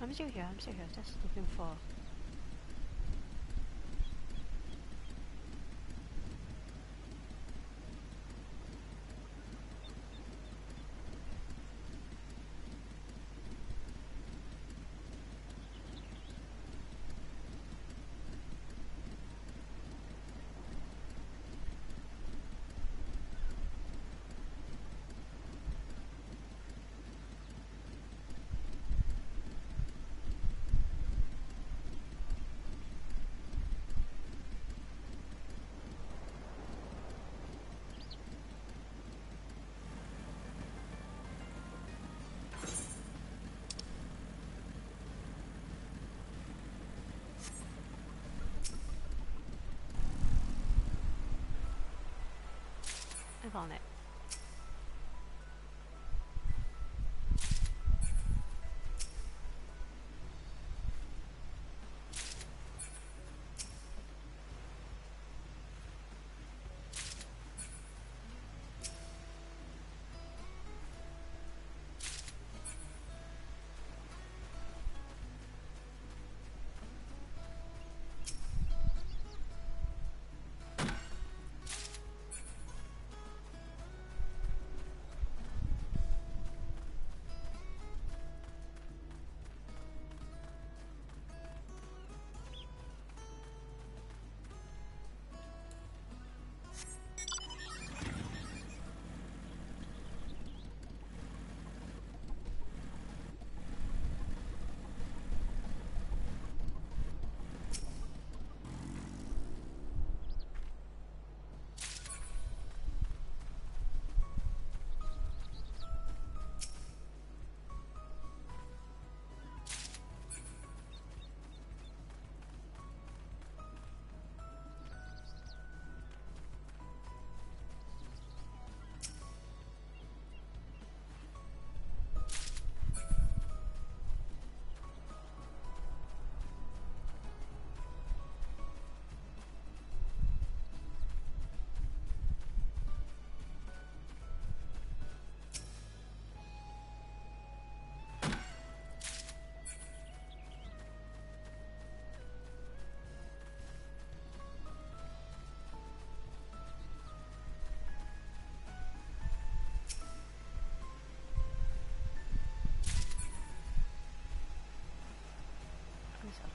I'm still here, I'm still here, just looking for... I found it.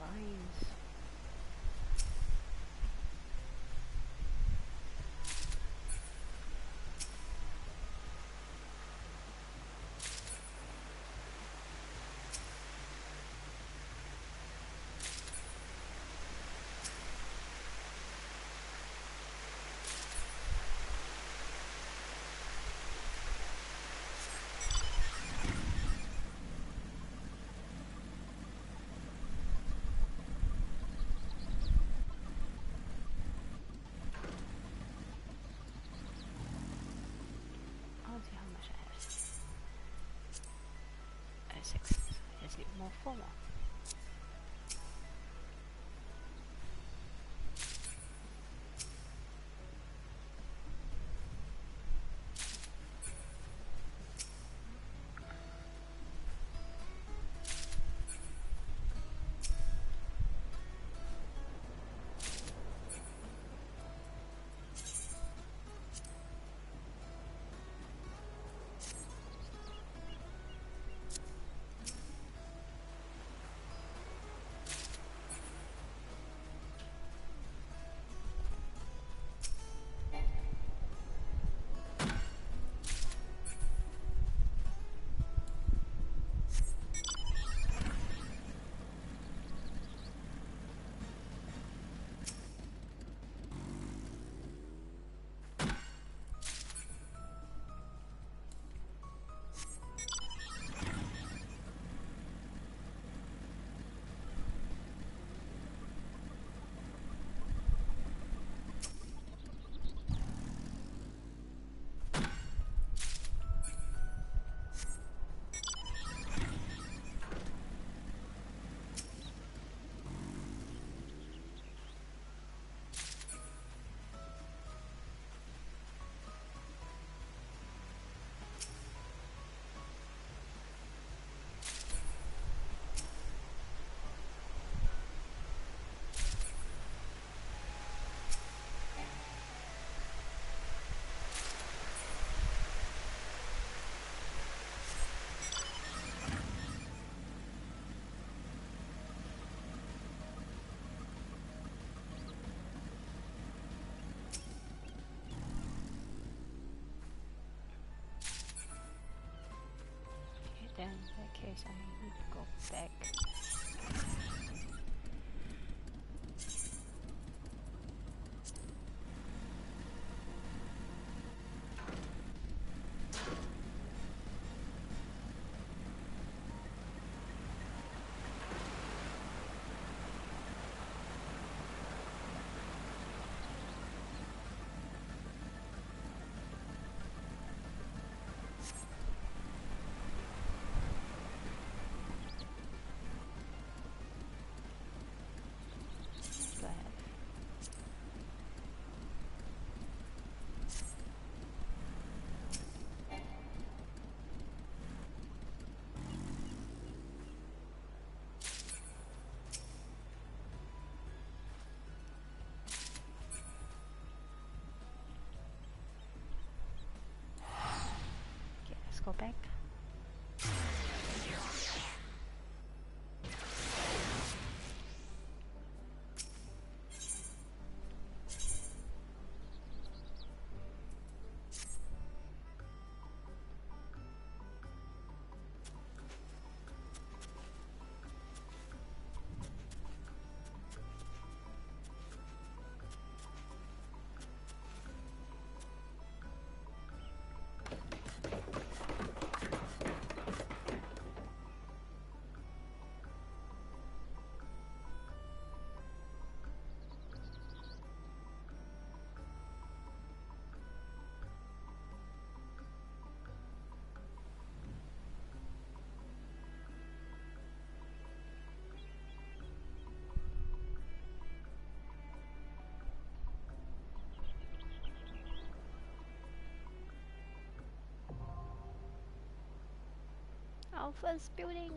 Lines. I'll see how much I have. 6. I just need more 4 more. case I need to go back. Let's go back. Our first building.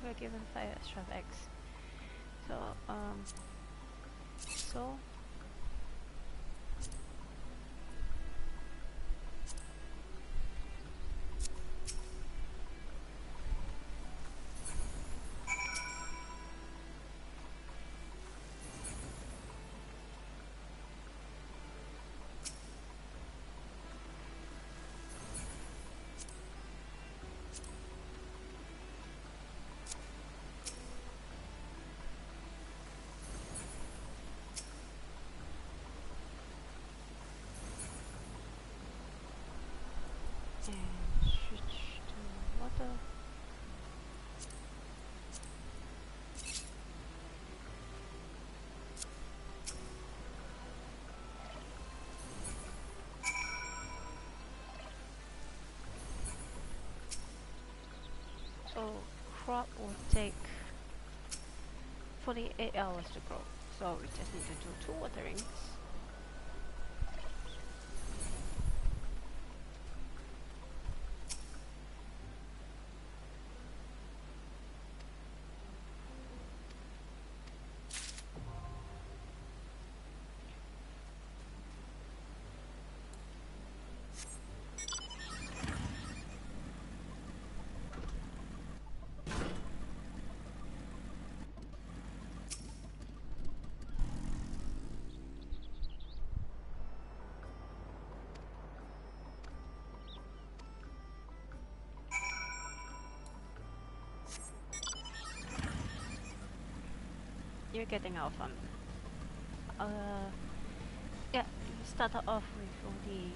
We're given 5 extra X. So and switch to water. So crop will take 48 hours to grow. So we just need to do 2 waterings. you're getting out from. Yeah, you started off with only.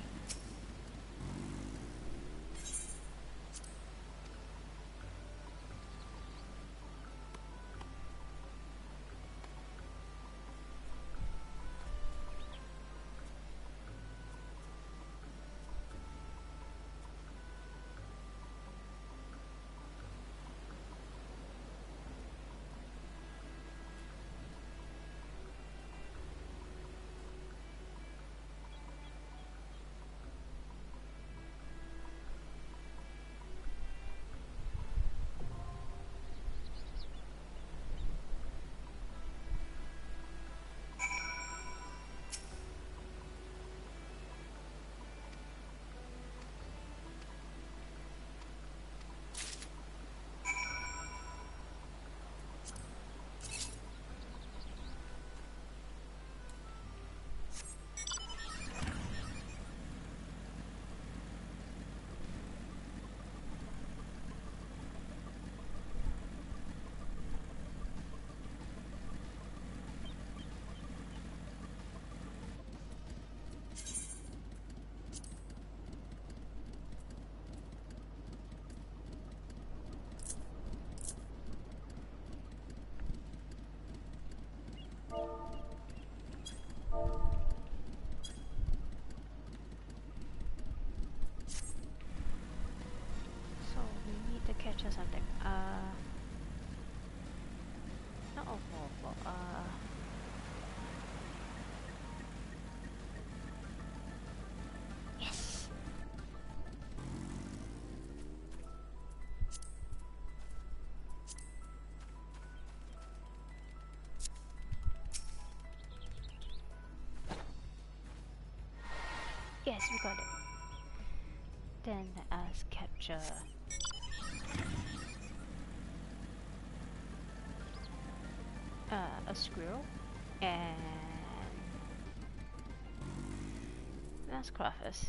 So we need to catch or something. Not a wall, yes! Yes, we got it. Then let us capture a squirrel and let's craft this.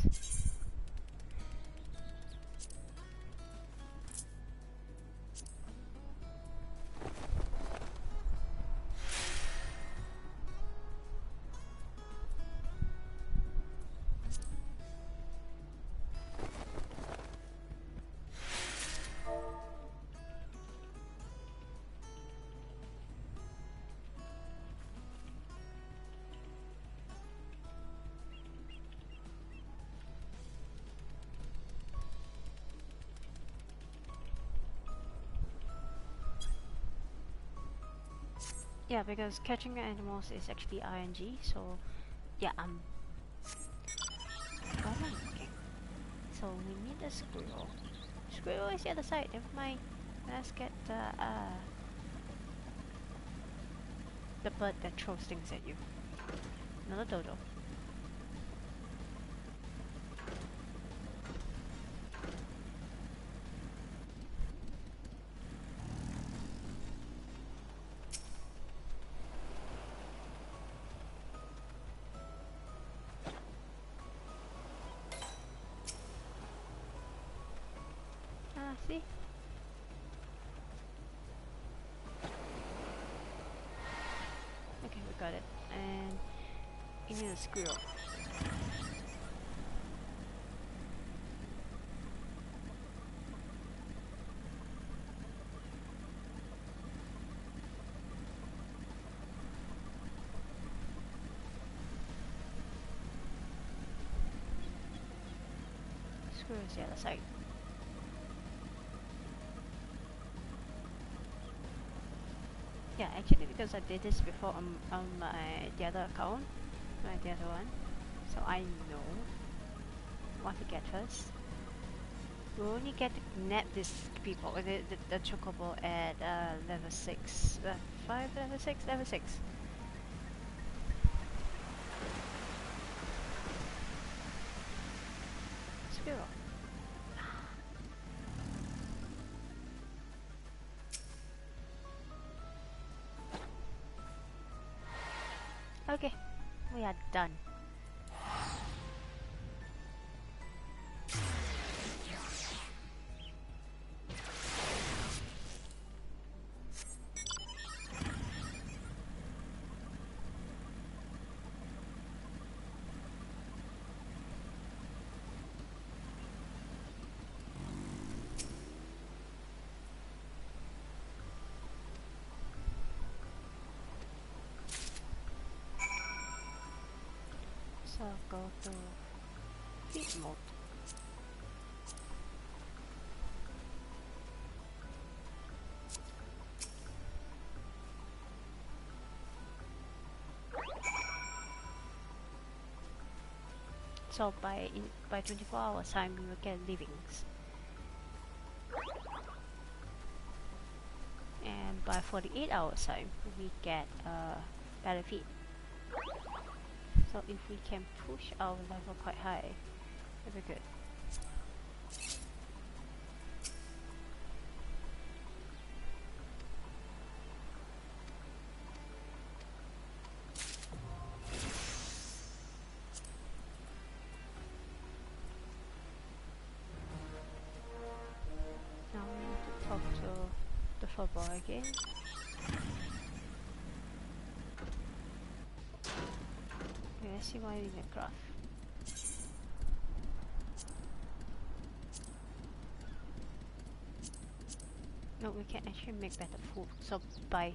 Yeah, because catching animals is actually RNG, so yeah, what am I looking? So we need a squirrel. Squirrel is the other side, never mind. Let's get the bird that throws things at you. Another dodo. See? Okay, we got it. And you need a squirrel. Squirrel's the other side. Yeah, actually because I did this before on my the other account, the other one, so I know what to get first. We only get to nab these people, the chocobo at level 6, 5, level 6, level 6. Squirrel. Okay, we are done. So go to feed mode. So by 24 hours time we will get livings, and by 48 hours time we get benefit. So if we can push our level quite high, it'll be good. Now we need to talk to the football again. Okay, let's see why in the graph. No, we can actually make better food. So by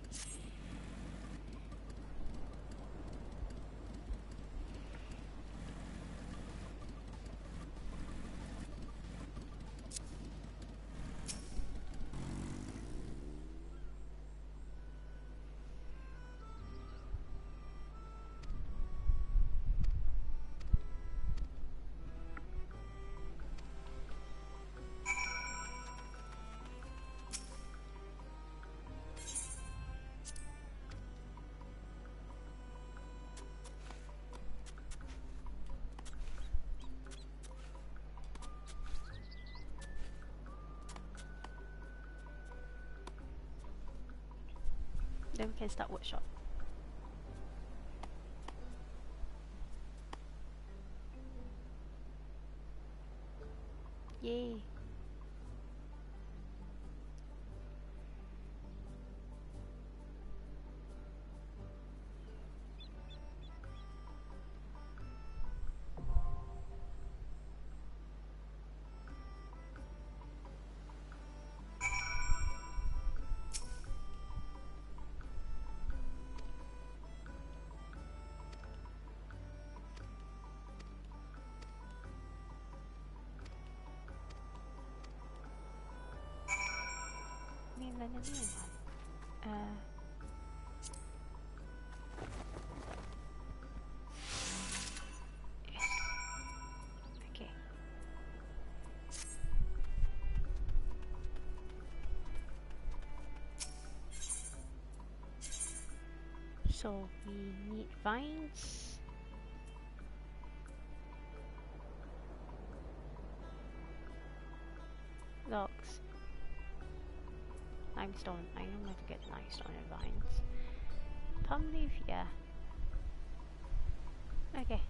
then we can start workshop. Yay! Learn a new one. Yes. Okay. So we need vines. Logs. Limestone. I know where to get limestone and vines. Palm leaf, yeah. Okay.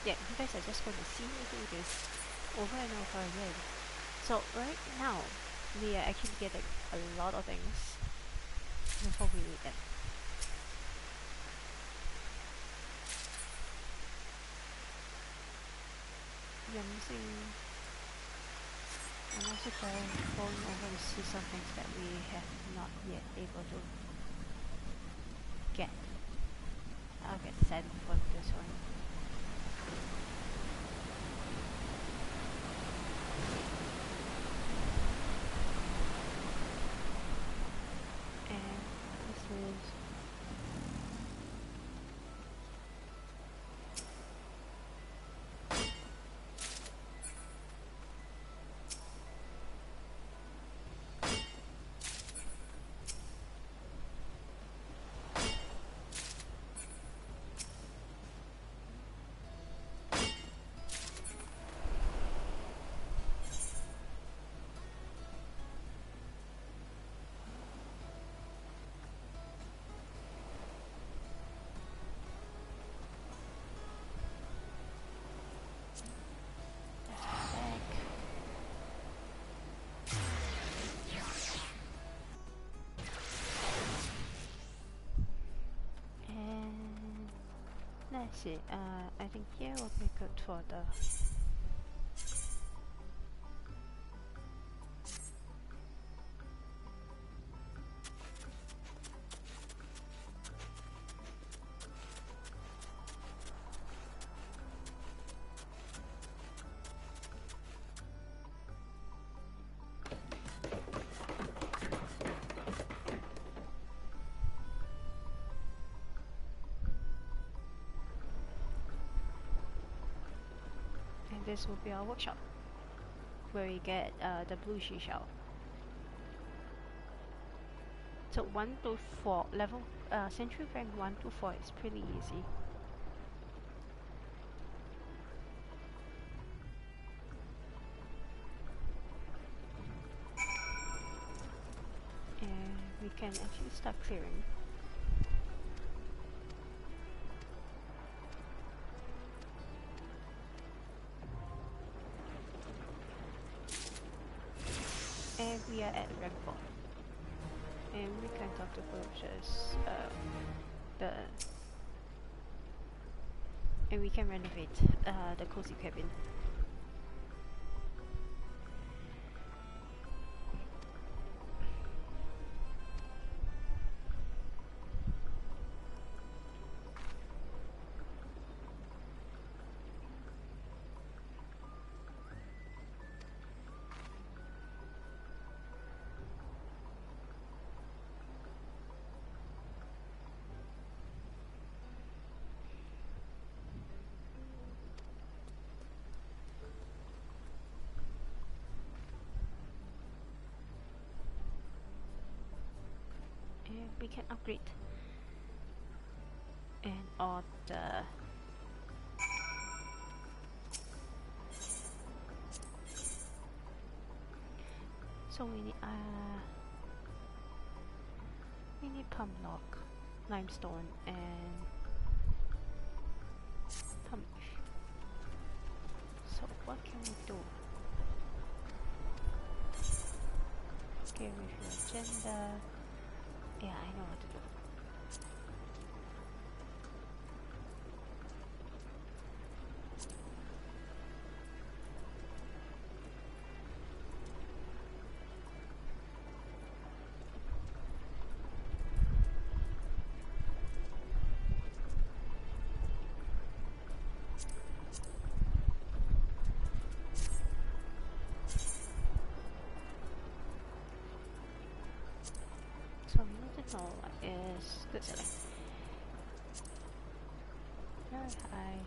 yeah, you guys are just gonna see me do this over and over again. So right now, we are actually getting a lot of things before we need them. Yeah, I'm also going over to see some things that we have not yet able to get. I'll get sent from this one. And this is let's see, I think here will be good for the this will be our workshop where we get the blue seashell. So 1 to 4 level century rank 1 to 4 is pretty easy. And we can actually start clearing. And we are at rank 4. And we can talk to villagers, and we can renovate the cozy cabin. We can upgrade and all the so we need pump lock, limestone, and pump. So what can we do? Okay, with your agenda. Yeah, I know what to do. So we need to know what is good selling. Very high.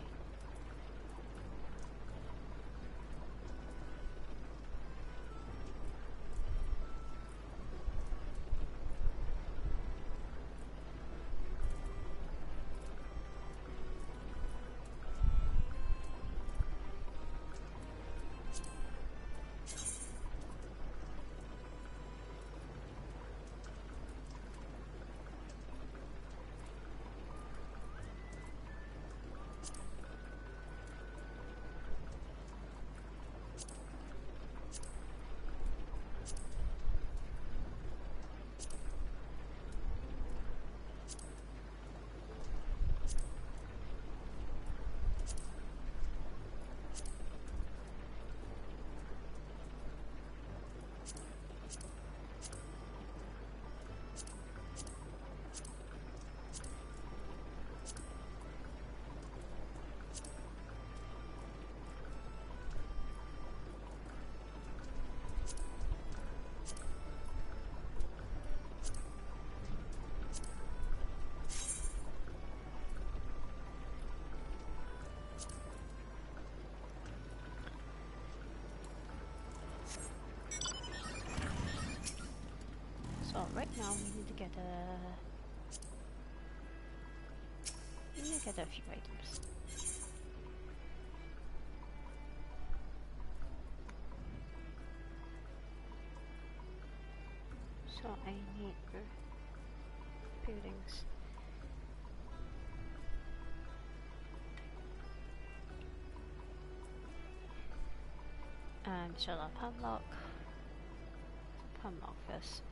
right now we need to get a few items. So I need buildings. Shut up, Hamlock first.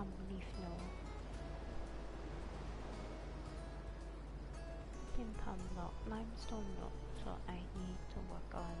palm leaf, no. Tin palm log, limestone, no. So I need to work on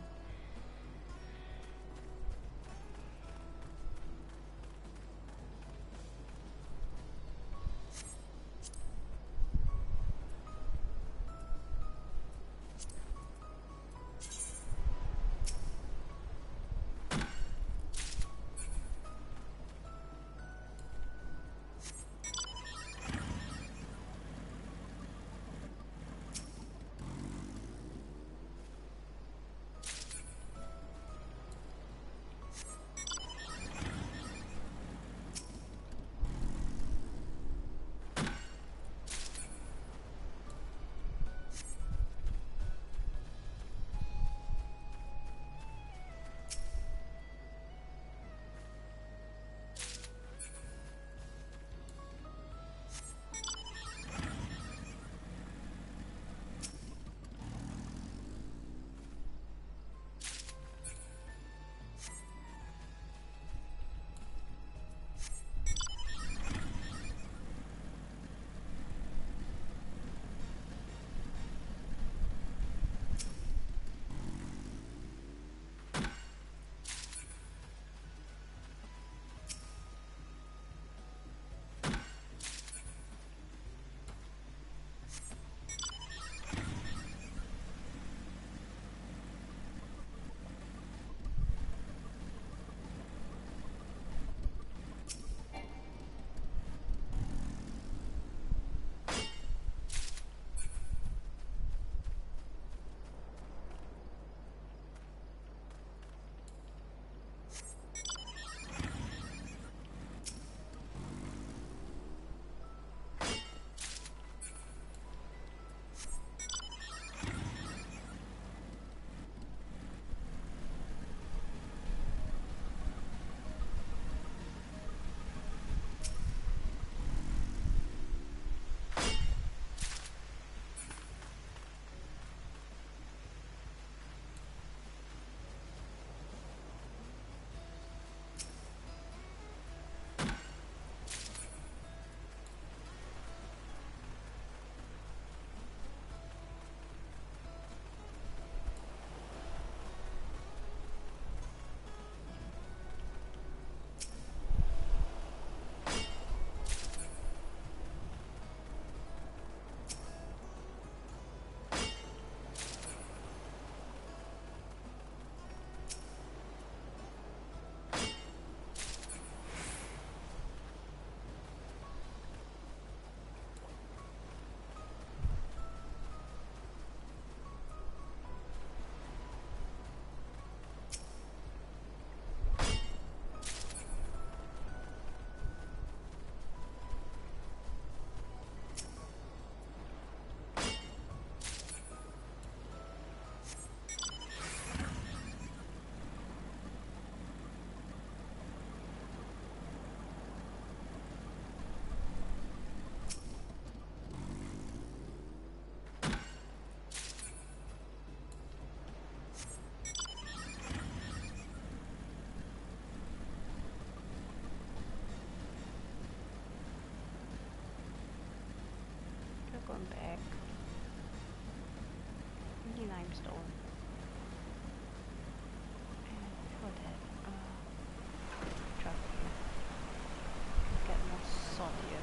going back. Only limestone. And for that, drop here. Get more salt here.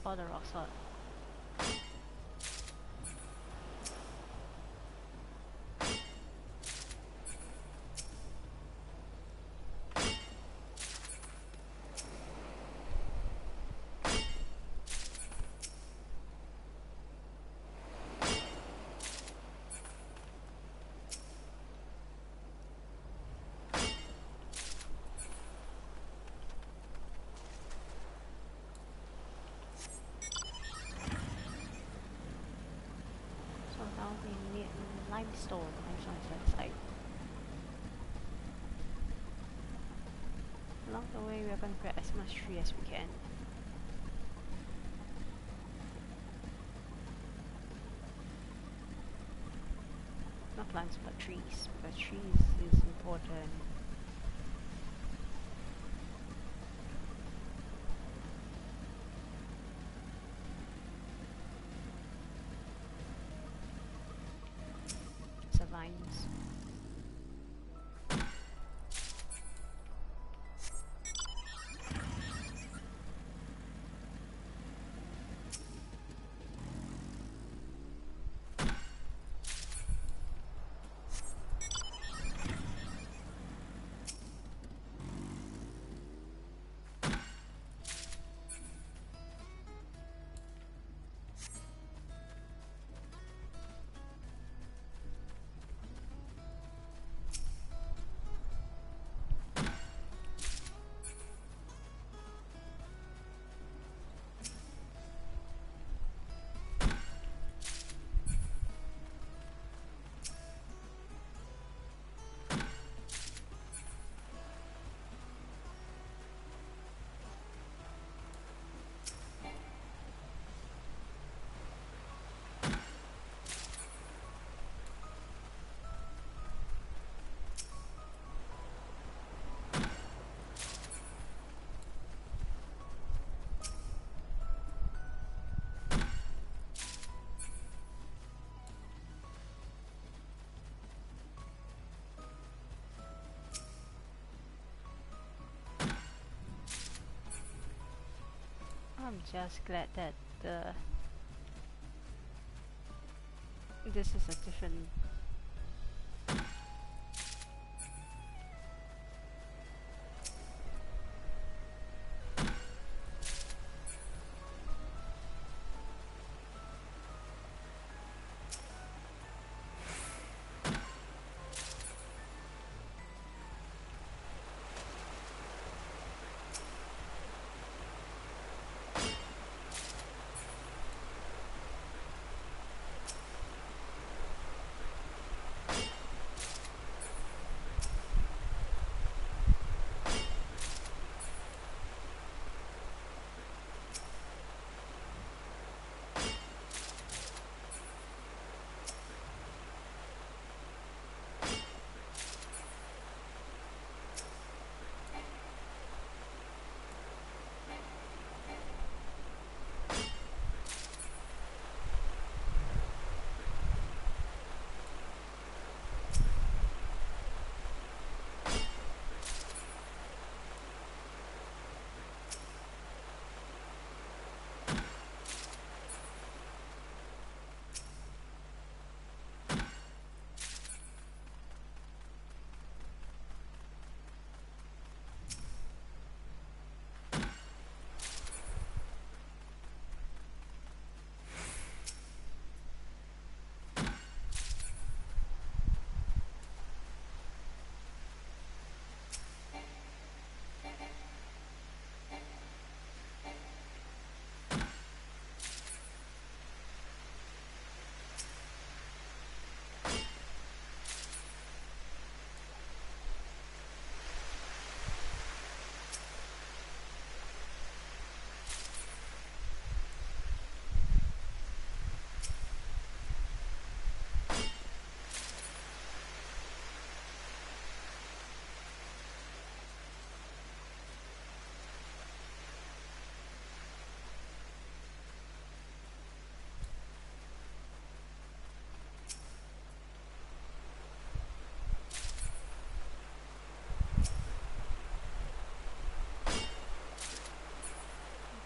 all the rocks out. Now we need limestone. Limestone is that side. Along the way, we're going to grab as much tree as we can. Not plants, but trees, because trees is important. Vines. I'm just glad that this is a different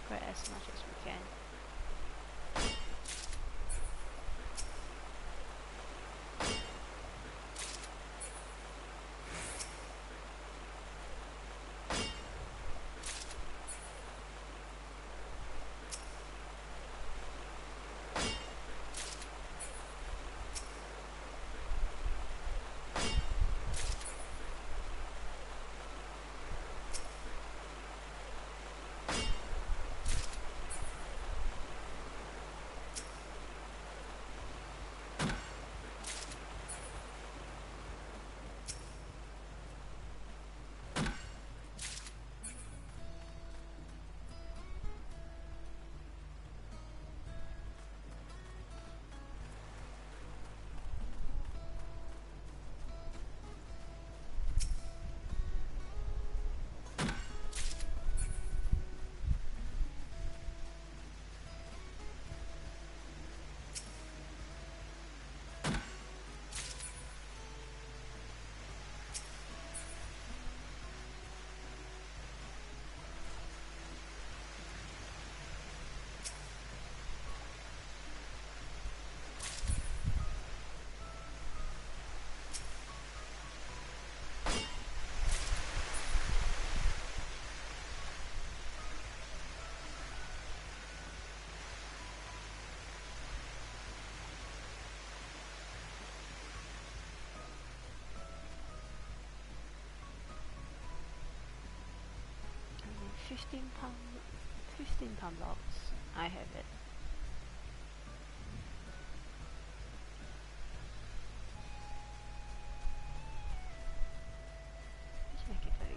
grab as much as we can. £15, £15 logs. I have it. Let's make it 30.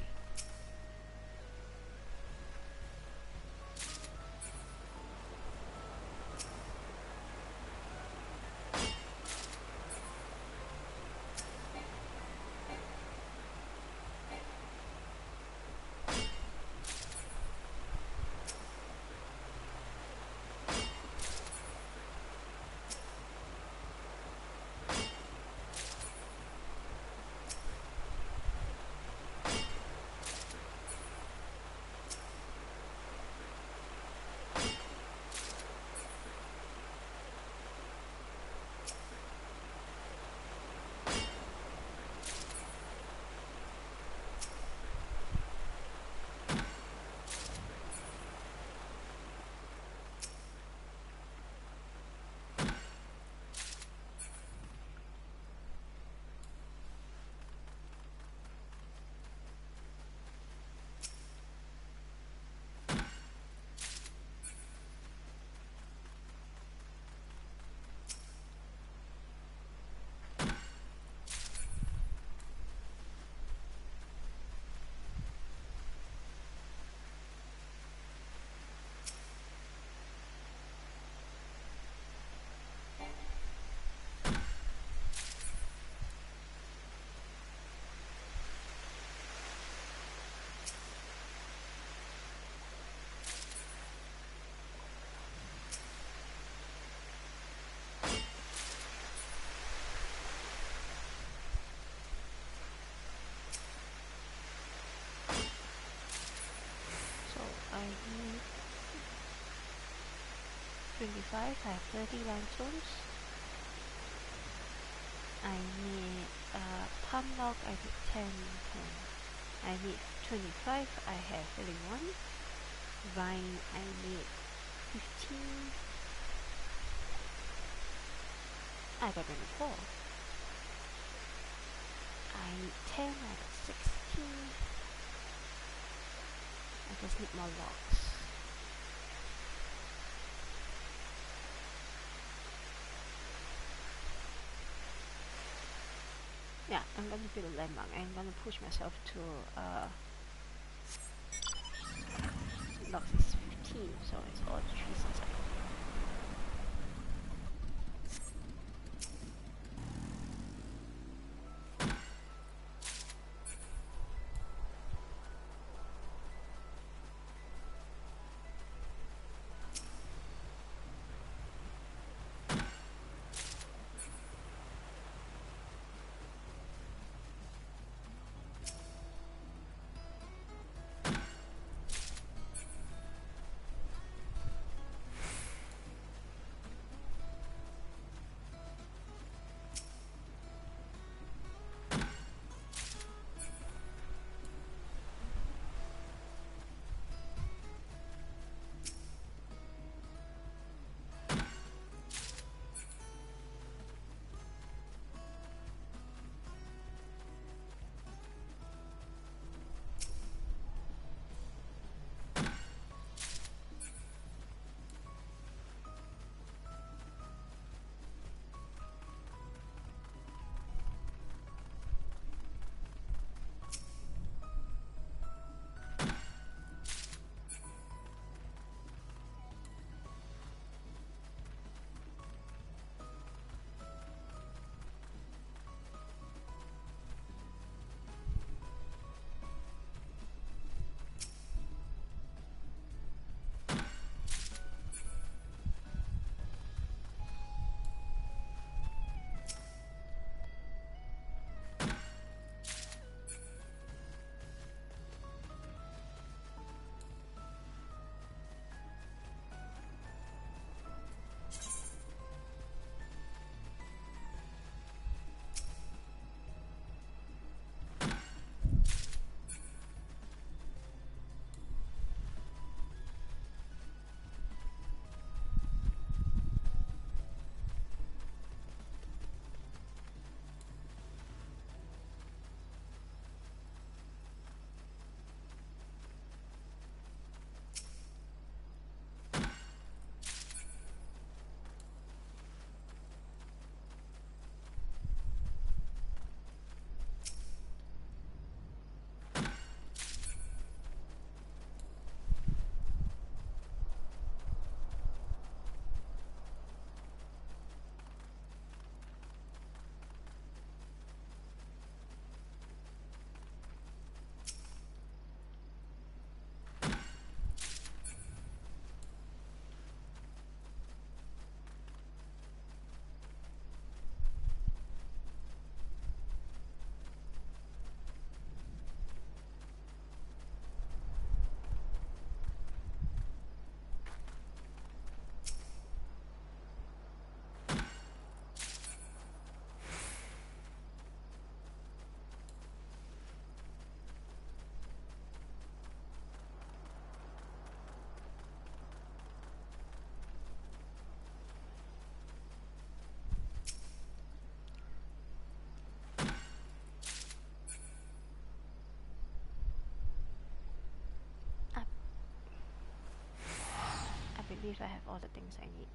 I need 25, I have 30 limetones. I need palm log, I need 10, 10. I need 25, I have 31. Vine, I need 15. I got 24. I need 10, I got 16. I just need more logs. Yeah, I'm gonna build a landmark. I'm gonna push myself to Nox is 15, so it's all the trees inside. believe I have all the things I need.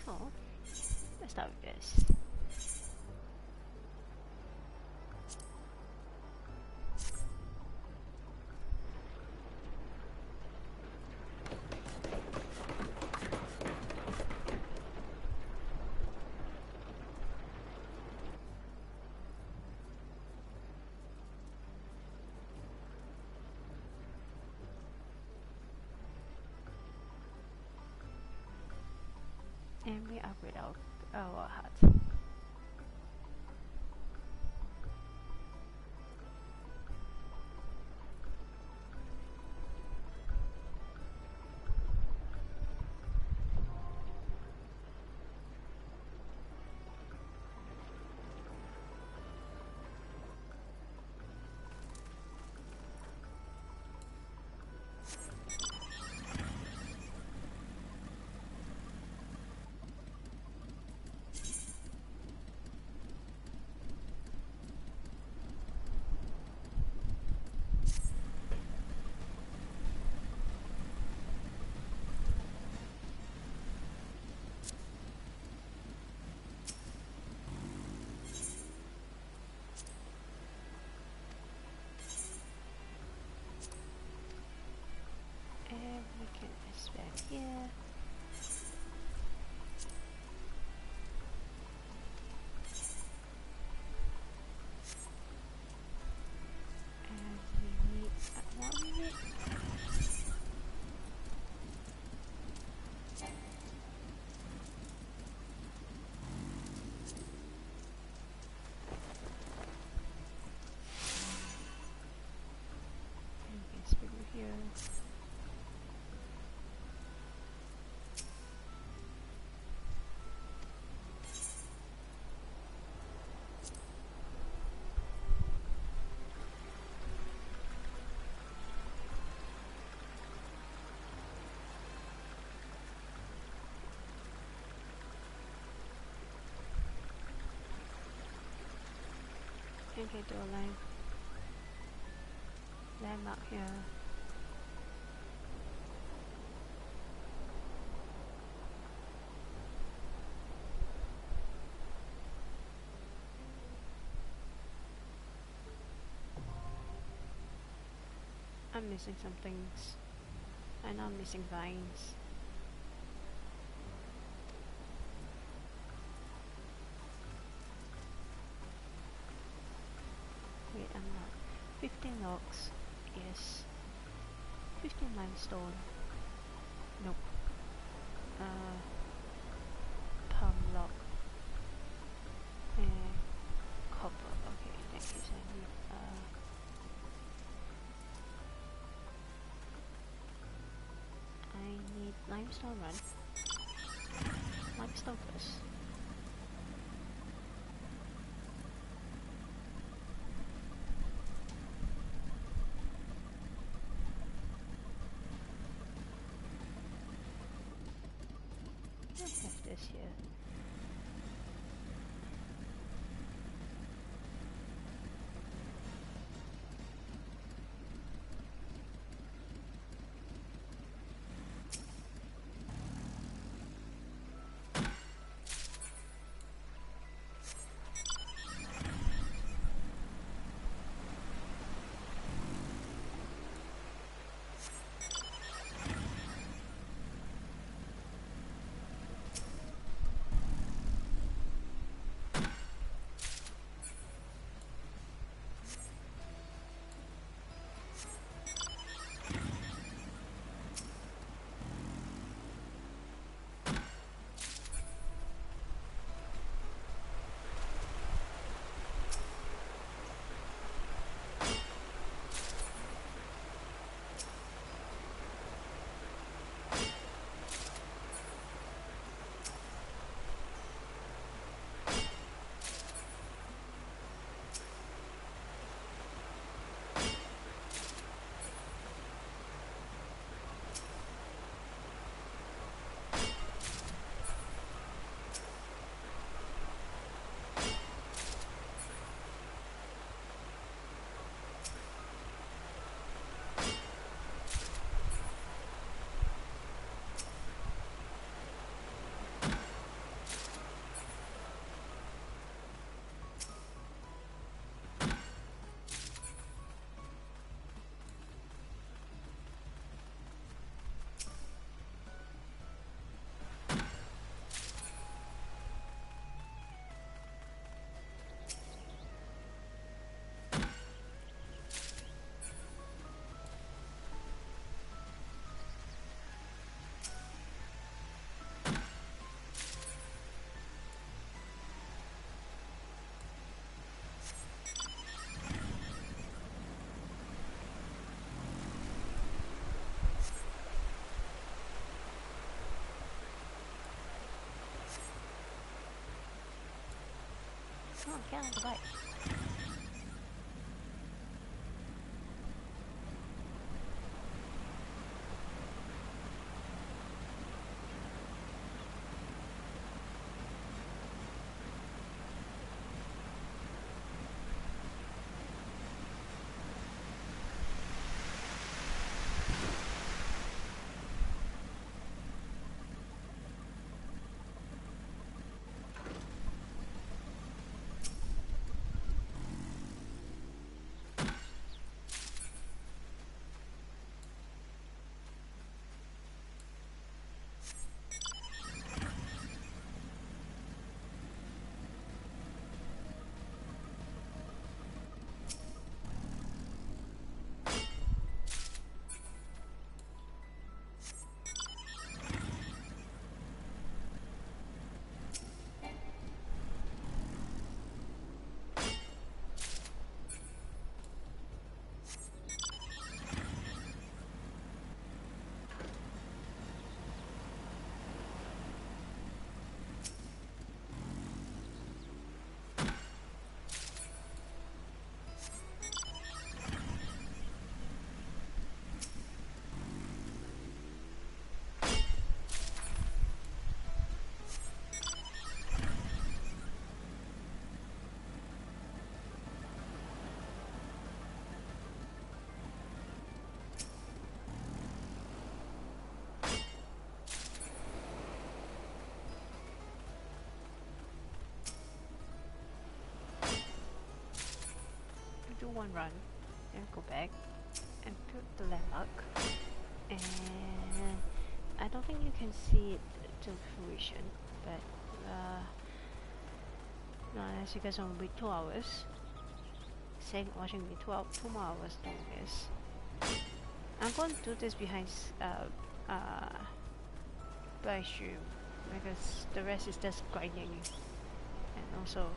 So, let's start with this. And we upgrade our hut. And we can expand here. And we need one minute. And we can spin here. Okay, do a landmark here. I'm missing some things. I know I'm missing vines. Wait, I'm not. 15 logs. Yes. 15 limestone. Nope. Palm log. And copper. Okay, in that case I need limestone run. Limestone first. Let's have this here. on, get on the bike. Do one run, then go back and put the landmark, and I don't think you can see it to fruition, but now as you guys want to wait 2 hours, same watching me 2 more hours doing this. I'm going to do this behind by stream because the rest is just grinding and also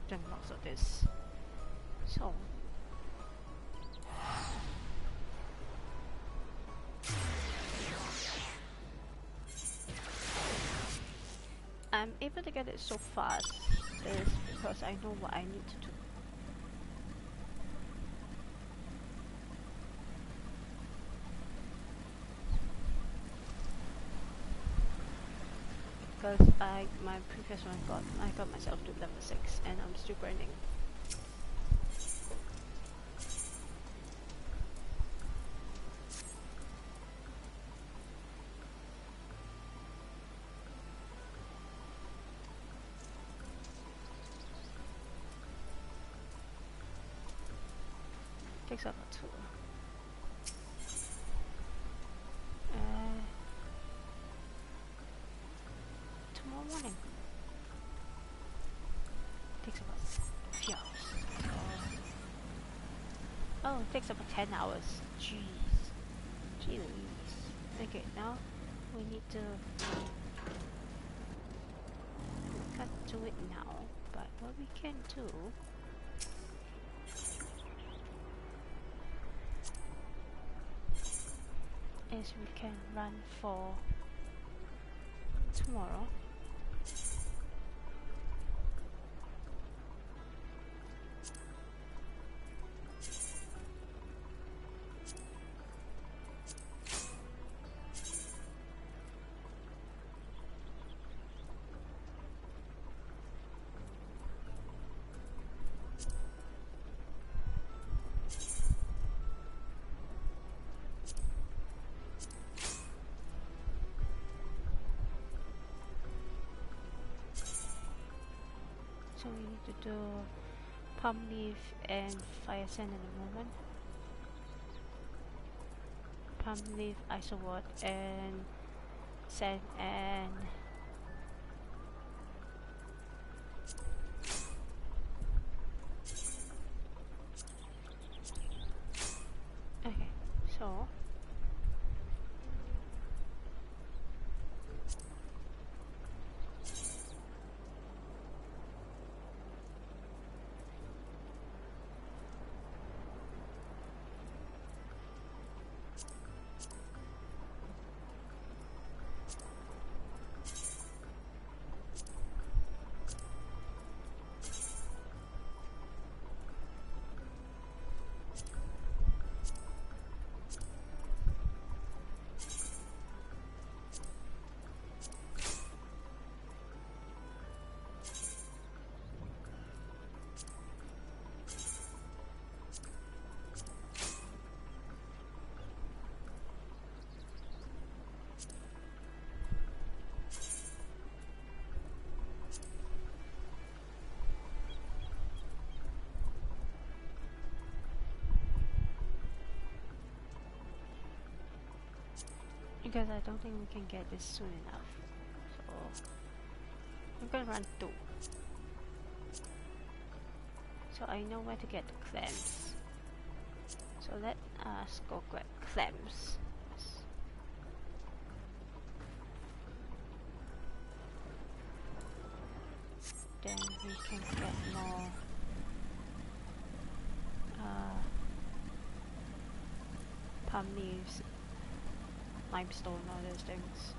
doing lots of this. So I'm able to get it so fast is because I know what I need to do. Because my previous one I got myself to level 6 and I'm still grinding. Takes up a 2. Tomorrow morning takes about a few hours. Oh, it takes about 10 hours. Jeez. Okay, now we need to cut to it now. But what we can do is we can run for tomorrow. So we need to do palm leaf and fire sand in a moment. Palm leaf, isowort, and sand and okay, so because I don't think we can get this soon enough. So I'm gonna run 2. So I know where to get the clams. So let us go grab clams. Then we can get more palm leaves, limestone, all those things.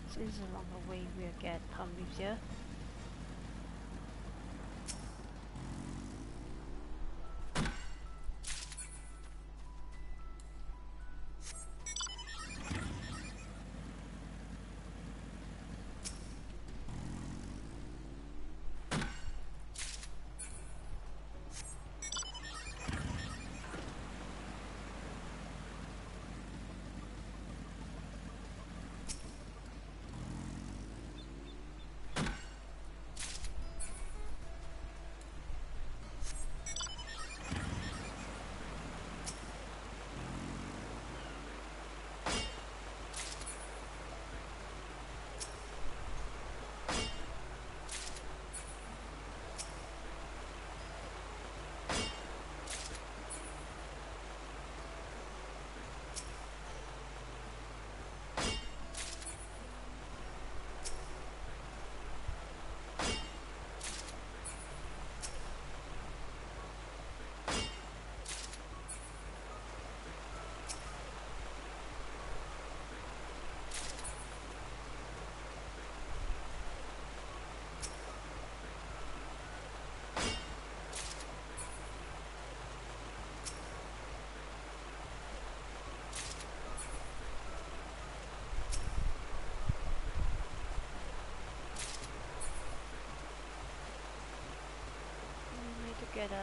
So this is along the way we'll get palm leaves here. Get a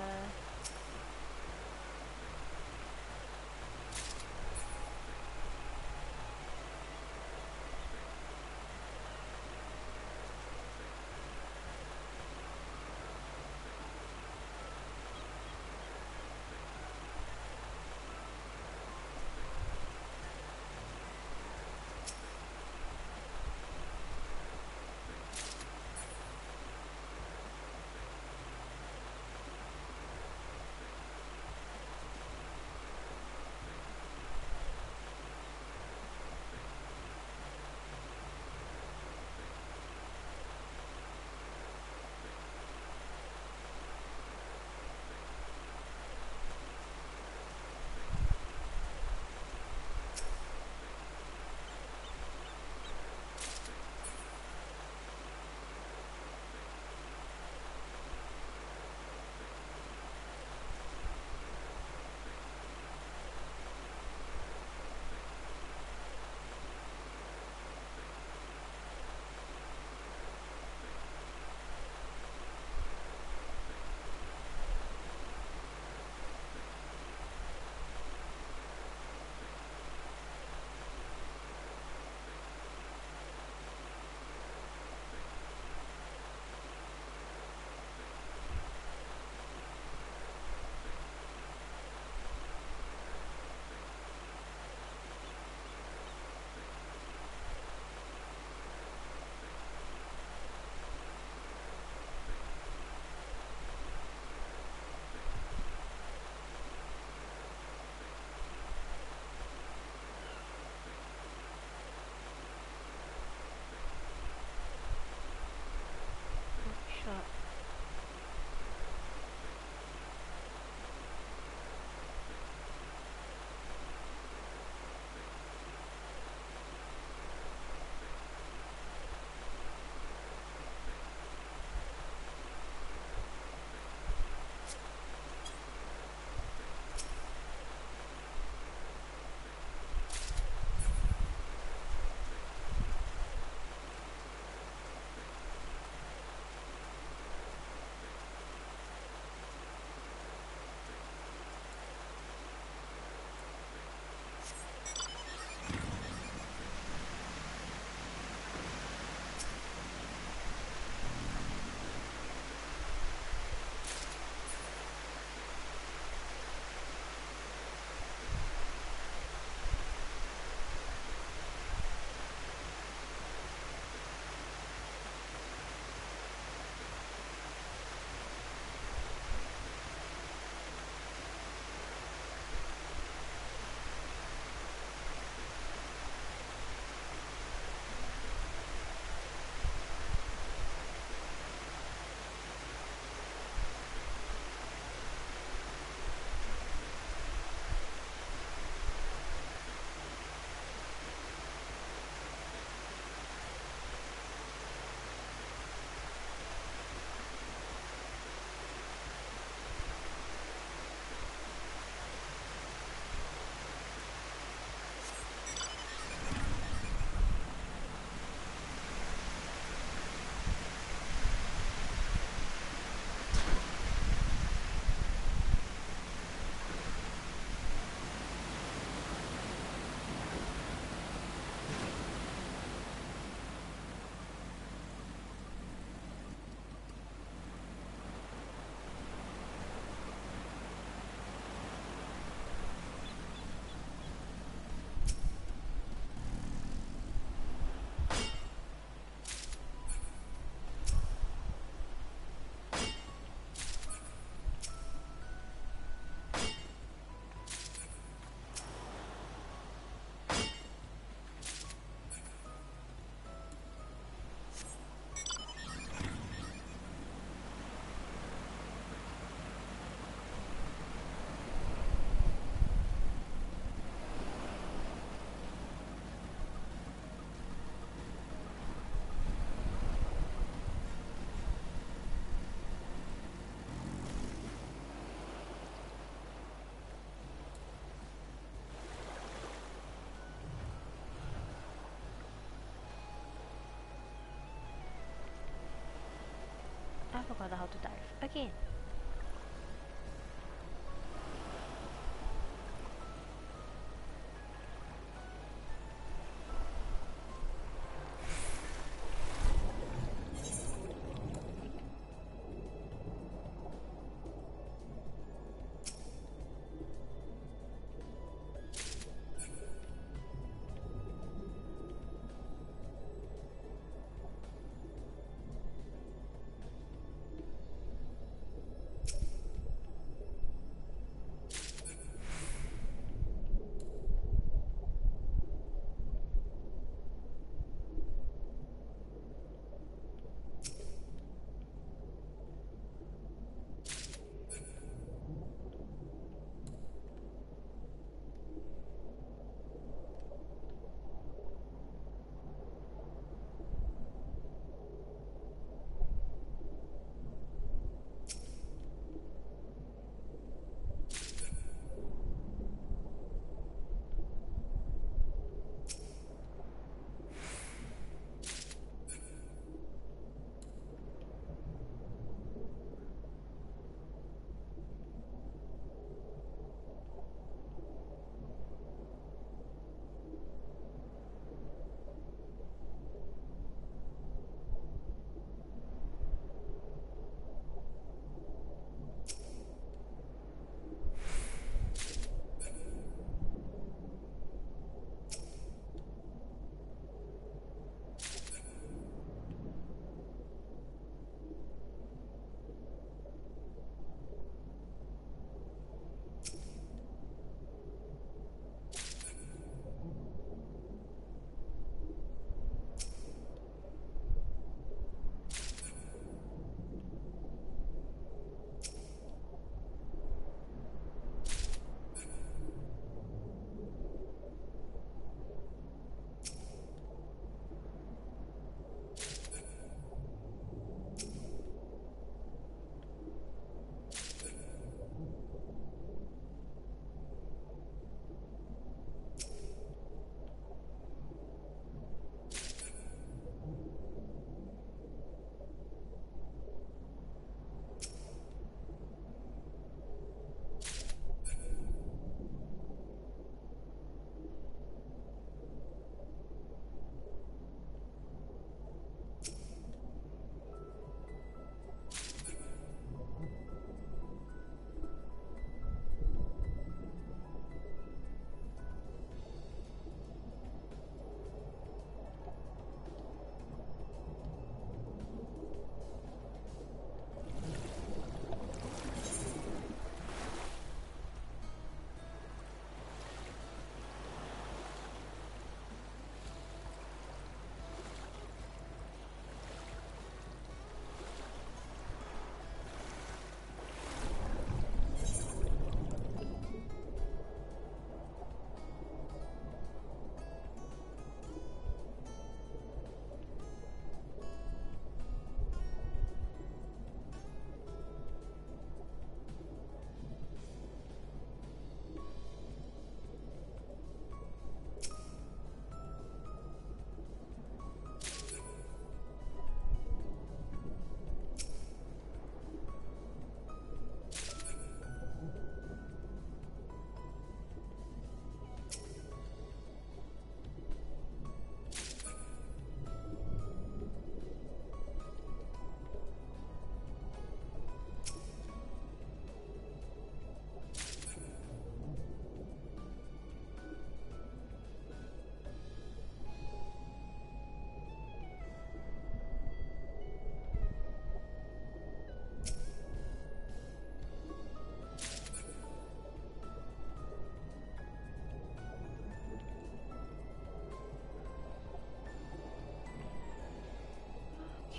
I forgot how to dive again.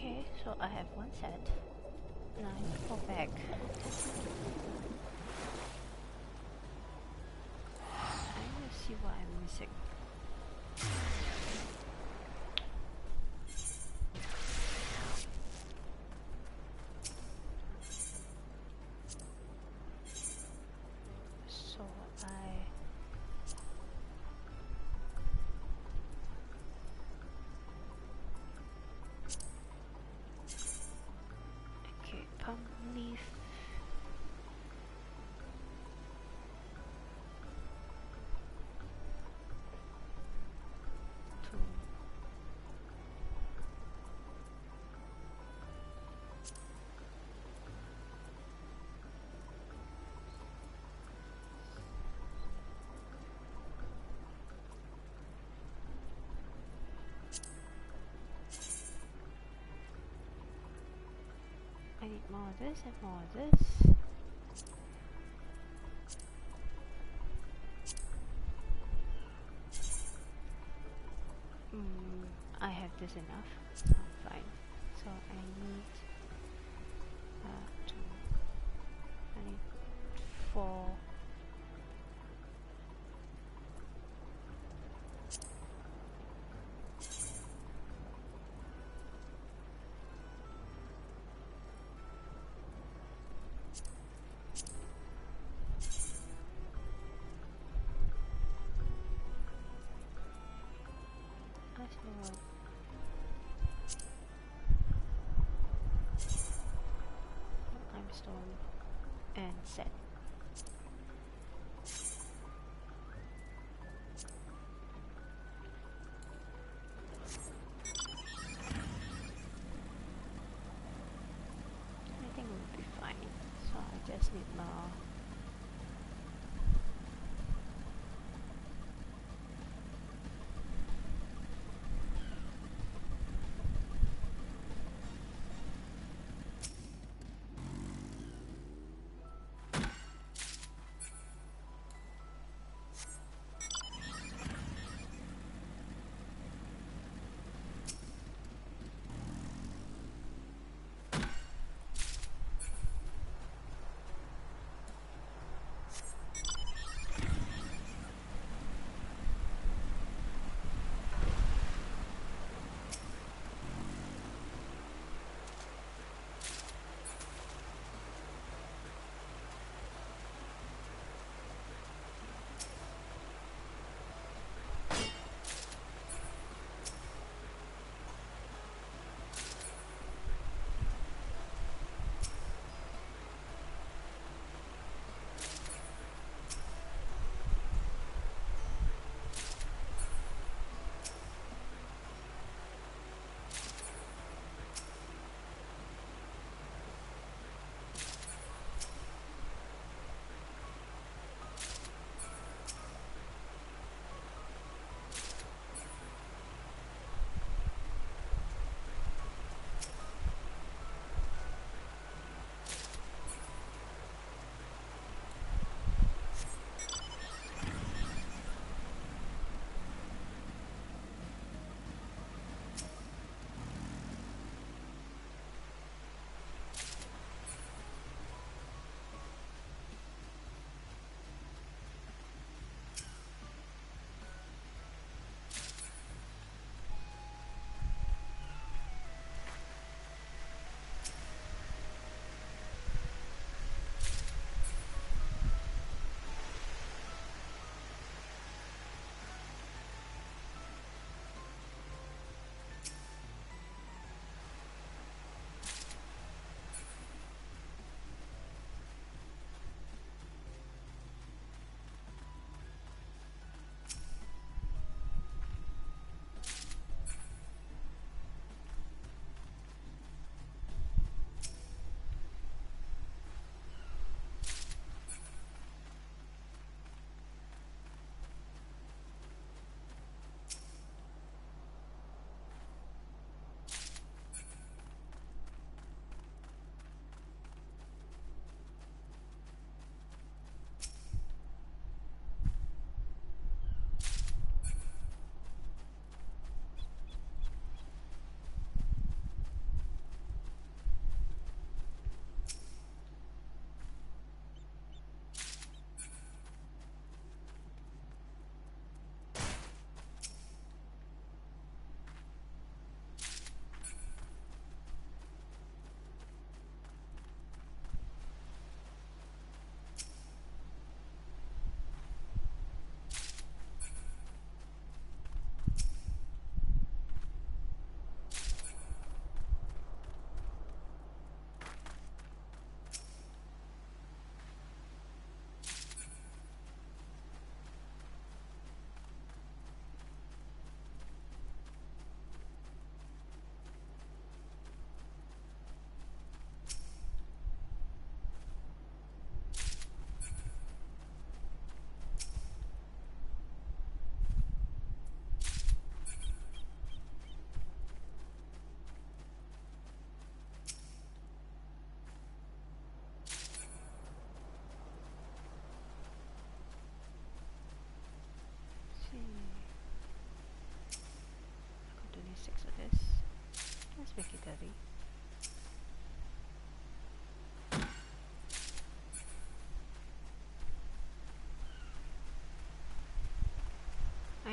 Okay, so I have one set. Now I need to go back. I will see what I'm missing. So okay. more of this and more of this. I have this enough, so I'm fine. So I need I need 4. Limestone and set. I think we'll be fine. So I just need more.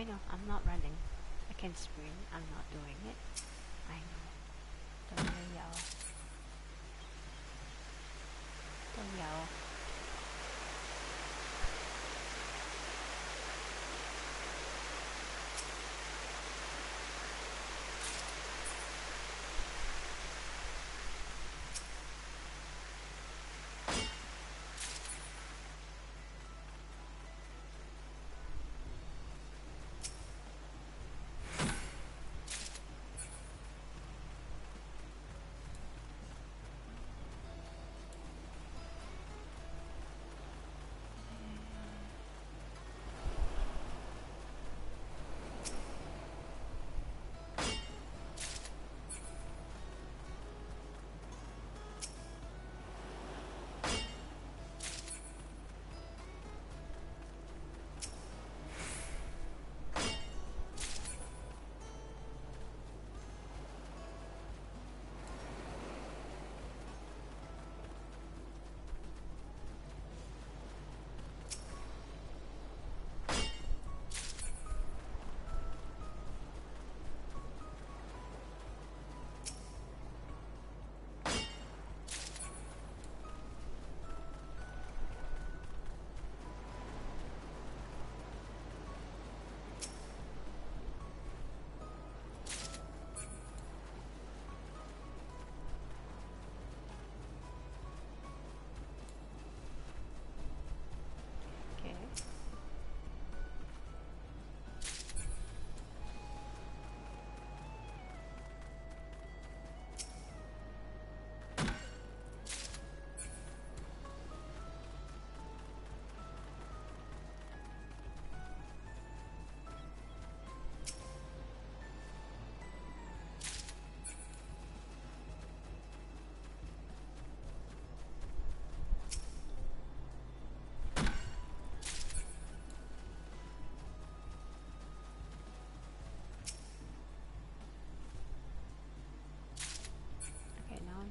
know, I'm not running. I can sprint, I'm not doing it. I know. Don't yell. Don't yell.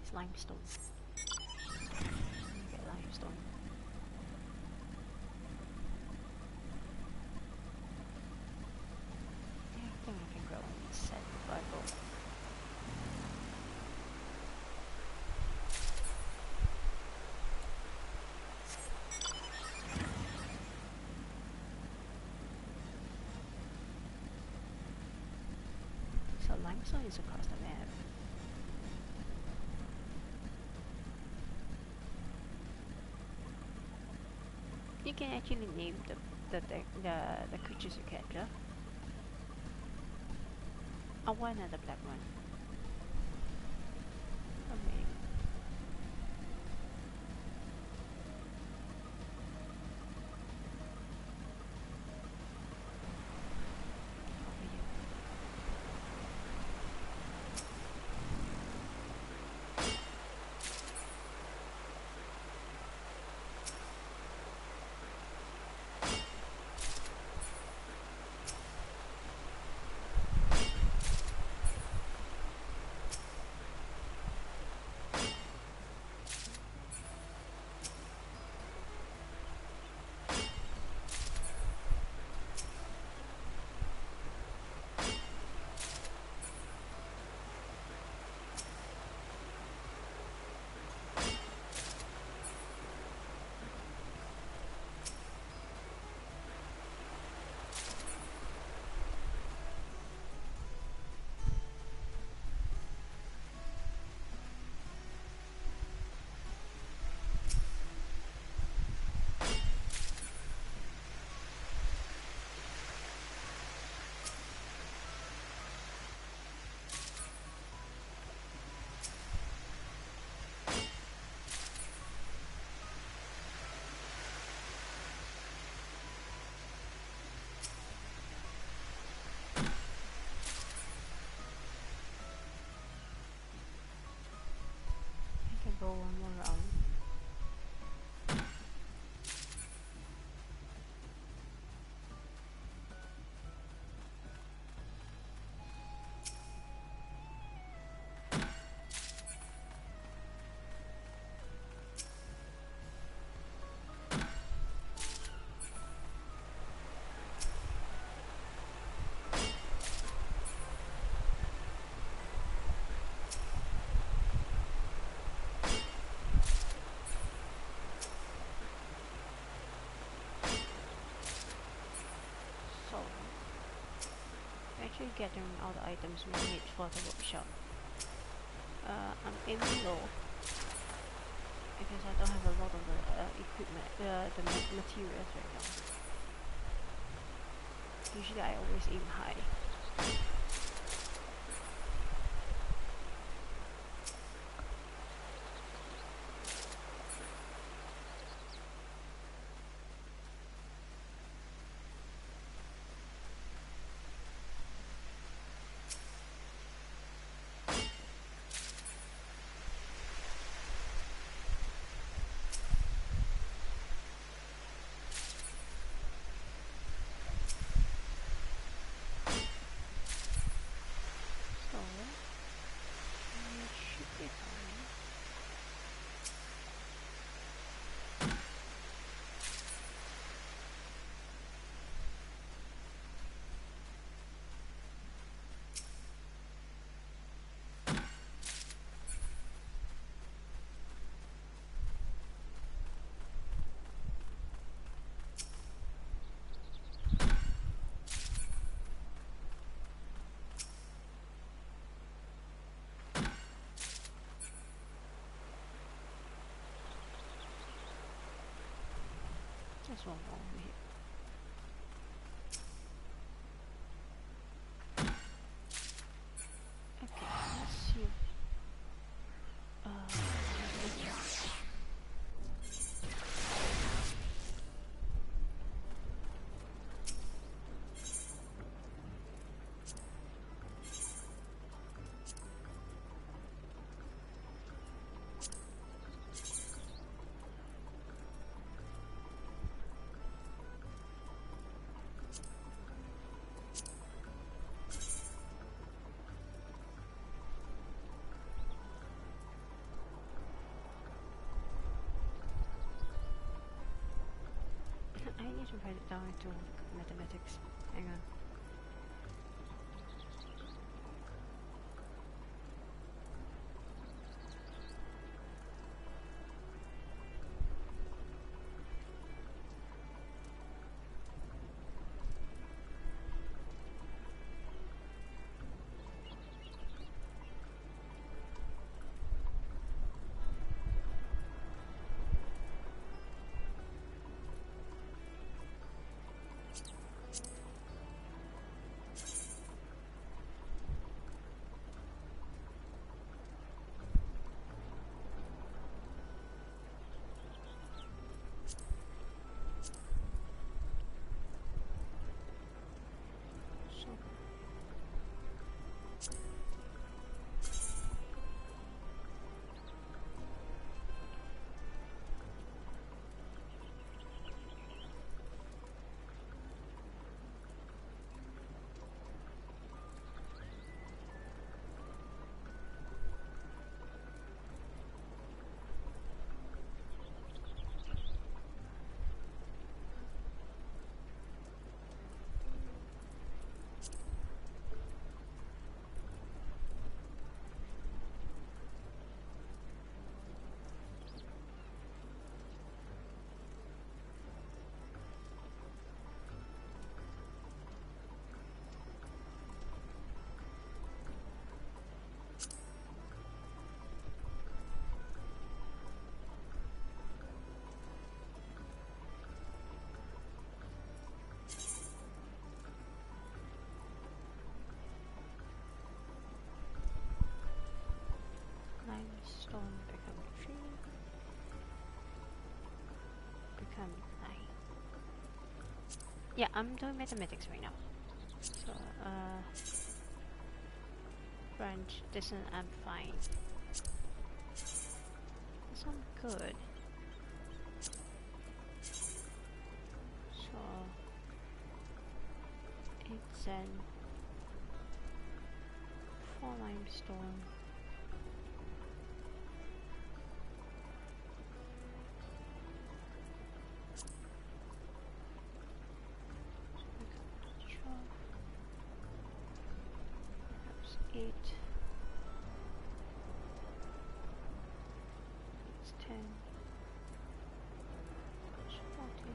It's limestone. Get limestone. Yeah, I think I can grow on this set before I go. So limestone is across the map. You can actually name the creatures you capture. I want another black one. Okay. Over here. gathering all the items we need for the workshop. I'm aiming low because I don't have a lot of the equipment, the materials right now. Usually I always aim high. There's one more over here. Okay, let's see. I need to write it down into mathematics. Hang on. Limestone become 3. Become 9. Yeah, I'm doing mathematics right now. So, branch distance, I'm fine. This one good. So, 8 sand, 4 limestone. Perhaps 8. It's 10. It's 14.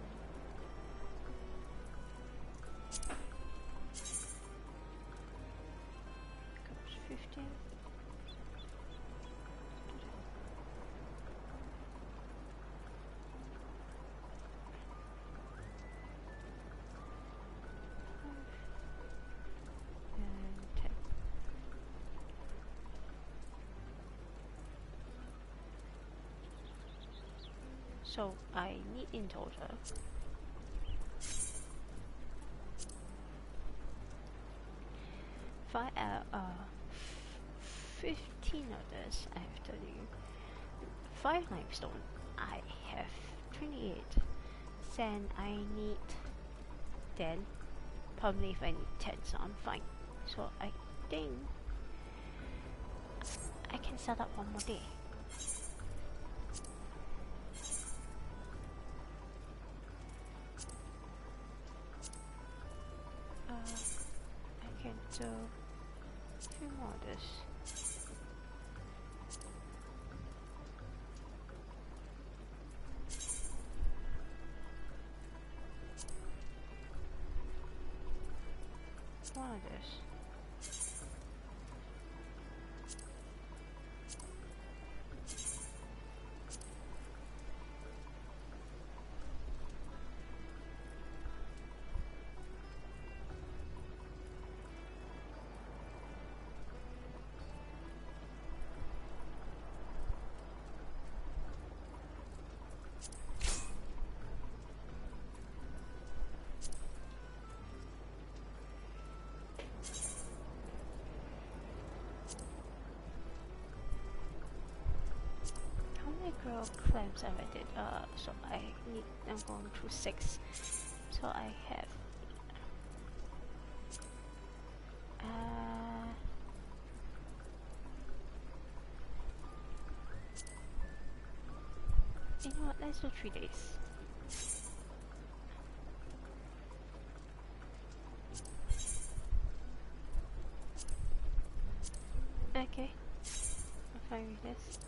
So I need in total 15 of this. I have 30. 5 limestone. I have 28. Sand. I need 10. Probably if I need 10, so I'm fine. So I think I can set up one more day. I can do 3 more of this. One of this. Grow clams I did. So I'm going through 6. So I have you know what, let's do 3 days. Okay, I'm fine with this.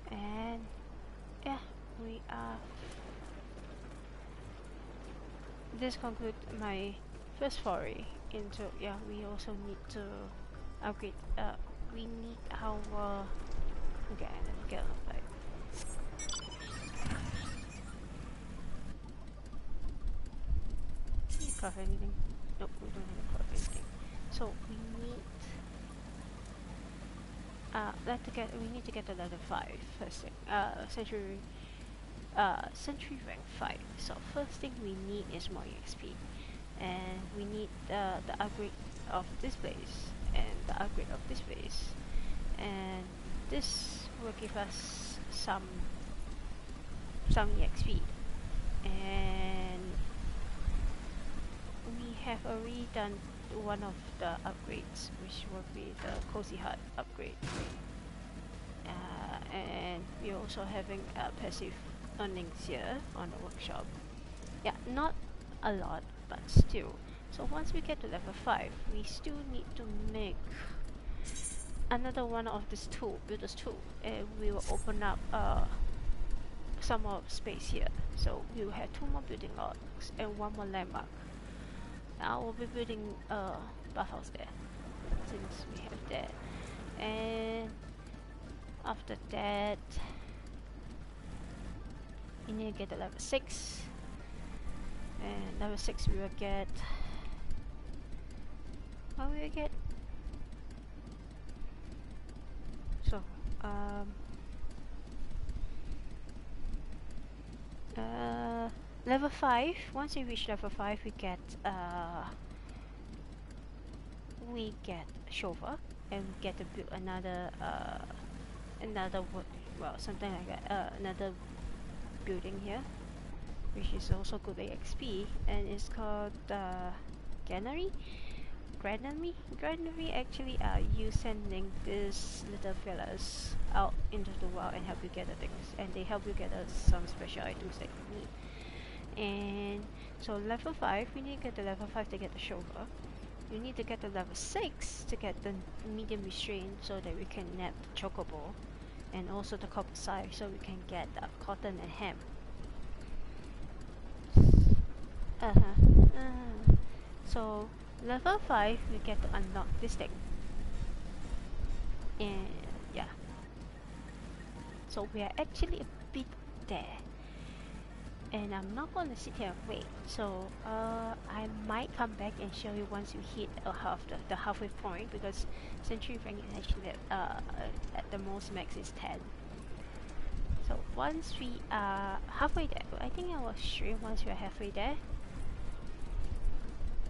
And yeah, we are. This concludes my first foray into. Yeah, we also need to upgrade. We need our. Okay, let me get a pipe. Can you craft anything? Nope, we don't have to craft anything. So we need. We need to get to level 5 first thing. Century rank 5. So first thing we need is more XP, and we need the upgrade of this place and the upgrade of this place, and this will give us some XP. And we have already done one of the upgrades, which will be the cozy hut upgrade. And we're also having passive earnings here on the workshop. Yeah, not a lot, but still. So once we get to level 5, we still need to make another one of this tool, builder's tool, and we will open up some more space here. So we will have 2 more building lots and 1 more landmark. Now we'll be building a bathhouse there, since we have that. And after that, we need to get to level 6. And level 6 we will get. What will we get? So, level 5. Once we reach level 5, we get shovel, and we get to build another well, something like that, another building here, which is also good XP, and it's called granary. Actually you sending these little fellas out into the wild and help you gather things, and they help you gather some special items that you need. And so level 5, we need to get to level 5 to get the shovel. We need to get to level 6 to get the medium restraint, so that we can nab the chocobo, and also the copper scythe, so we can get cotton and hemp. So level 5, we get to unlock this thing. And yeah, so we are actually a bit there, and I'm not gonna sit here and wait. So I might come back and show you once you hit the halfway point, because century rank is actually at the most max is 10. So once we are halfway there, I think I will stream once we are halfway there.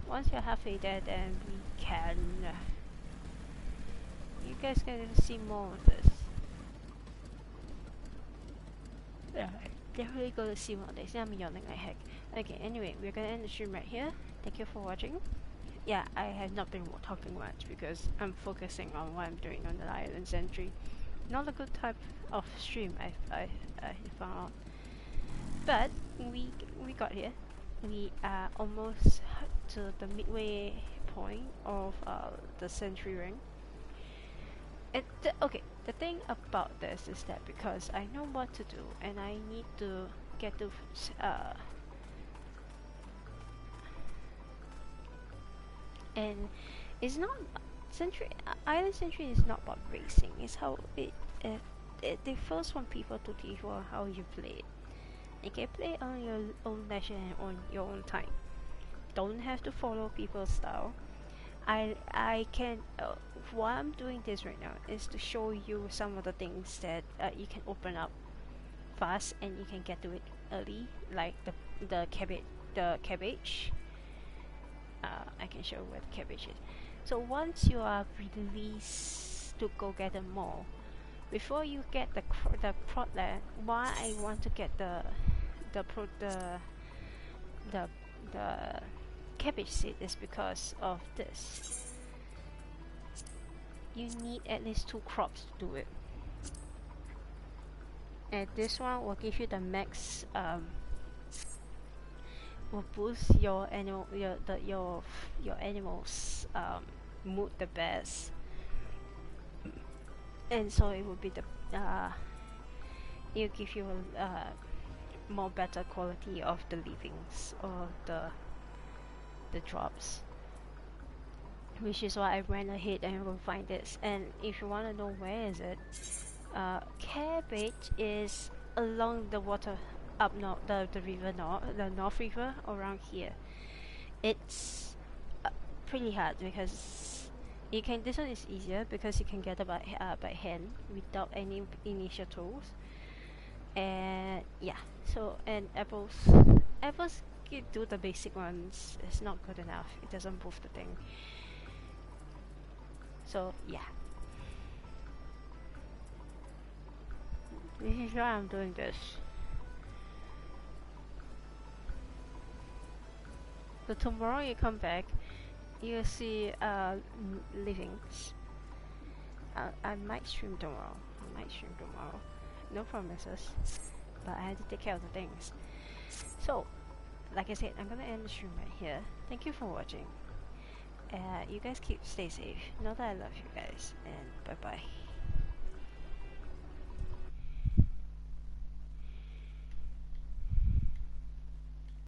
Once you're halfway there, then we can. You guys can see more of this. Yeah, definitely gonna see more of this. I'm yawning like heck. Okay, anyway, we're gonna end the stream right here. Thank you for watching. Yeah, I have not been talking much because I'm focusing on what I'm doing on the island sentry. Not a good type of stream I found out. But we got here. We are almost to the midway point of the sentry ring. Okay, the thing about this is that because I know what to do and I need to get to and it's not island sentry is not about racing. It's how they first want people to teach you how you play it. You can play on your own leisure and on your own time. Don't have to follow people's style. I can why I'm doing this right now is to show you some of the things that you can open up fast and you can get to it early, like the cabbage. I can show where the cabbage is. So once you are released to go get them more, before you get the prod land, why I want to get the cabbage seed is because of this. You need at least 2 crops to do it, and this one will give you the max. Will boost your animals mood the best, and so it will be the it'll give you more better quality of the leavings or the drops, which is why I went ahead and will find this. And if you want to know where is it, cabbage is along the water up north, the river north, the North River around here. It's pretty hard because you can. This one is easier because you can get it by hand without any initial tools. And yeah, so and apples can do the basic ones. It's not good enough. It doesn't move the thing. So yeah, this is why I'm doing this. So tomorrow you come back, you'll see livings. I might stream tomorrow. No promises, but I have to take care of the things. So, like I said, I'm gonna end the stream right here. Thank you for watching. You guys stay safe. Know that I love you guys, and bye bye.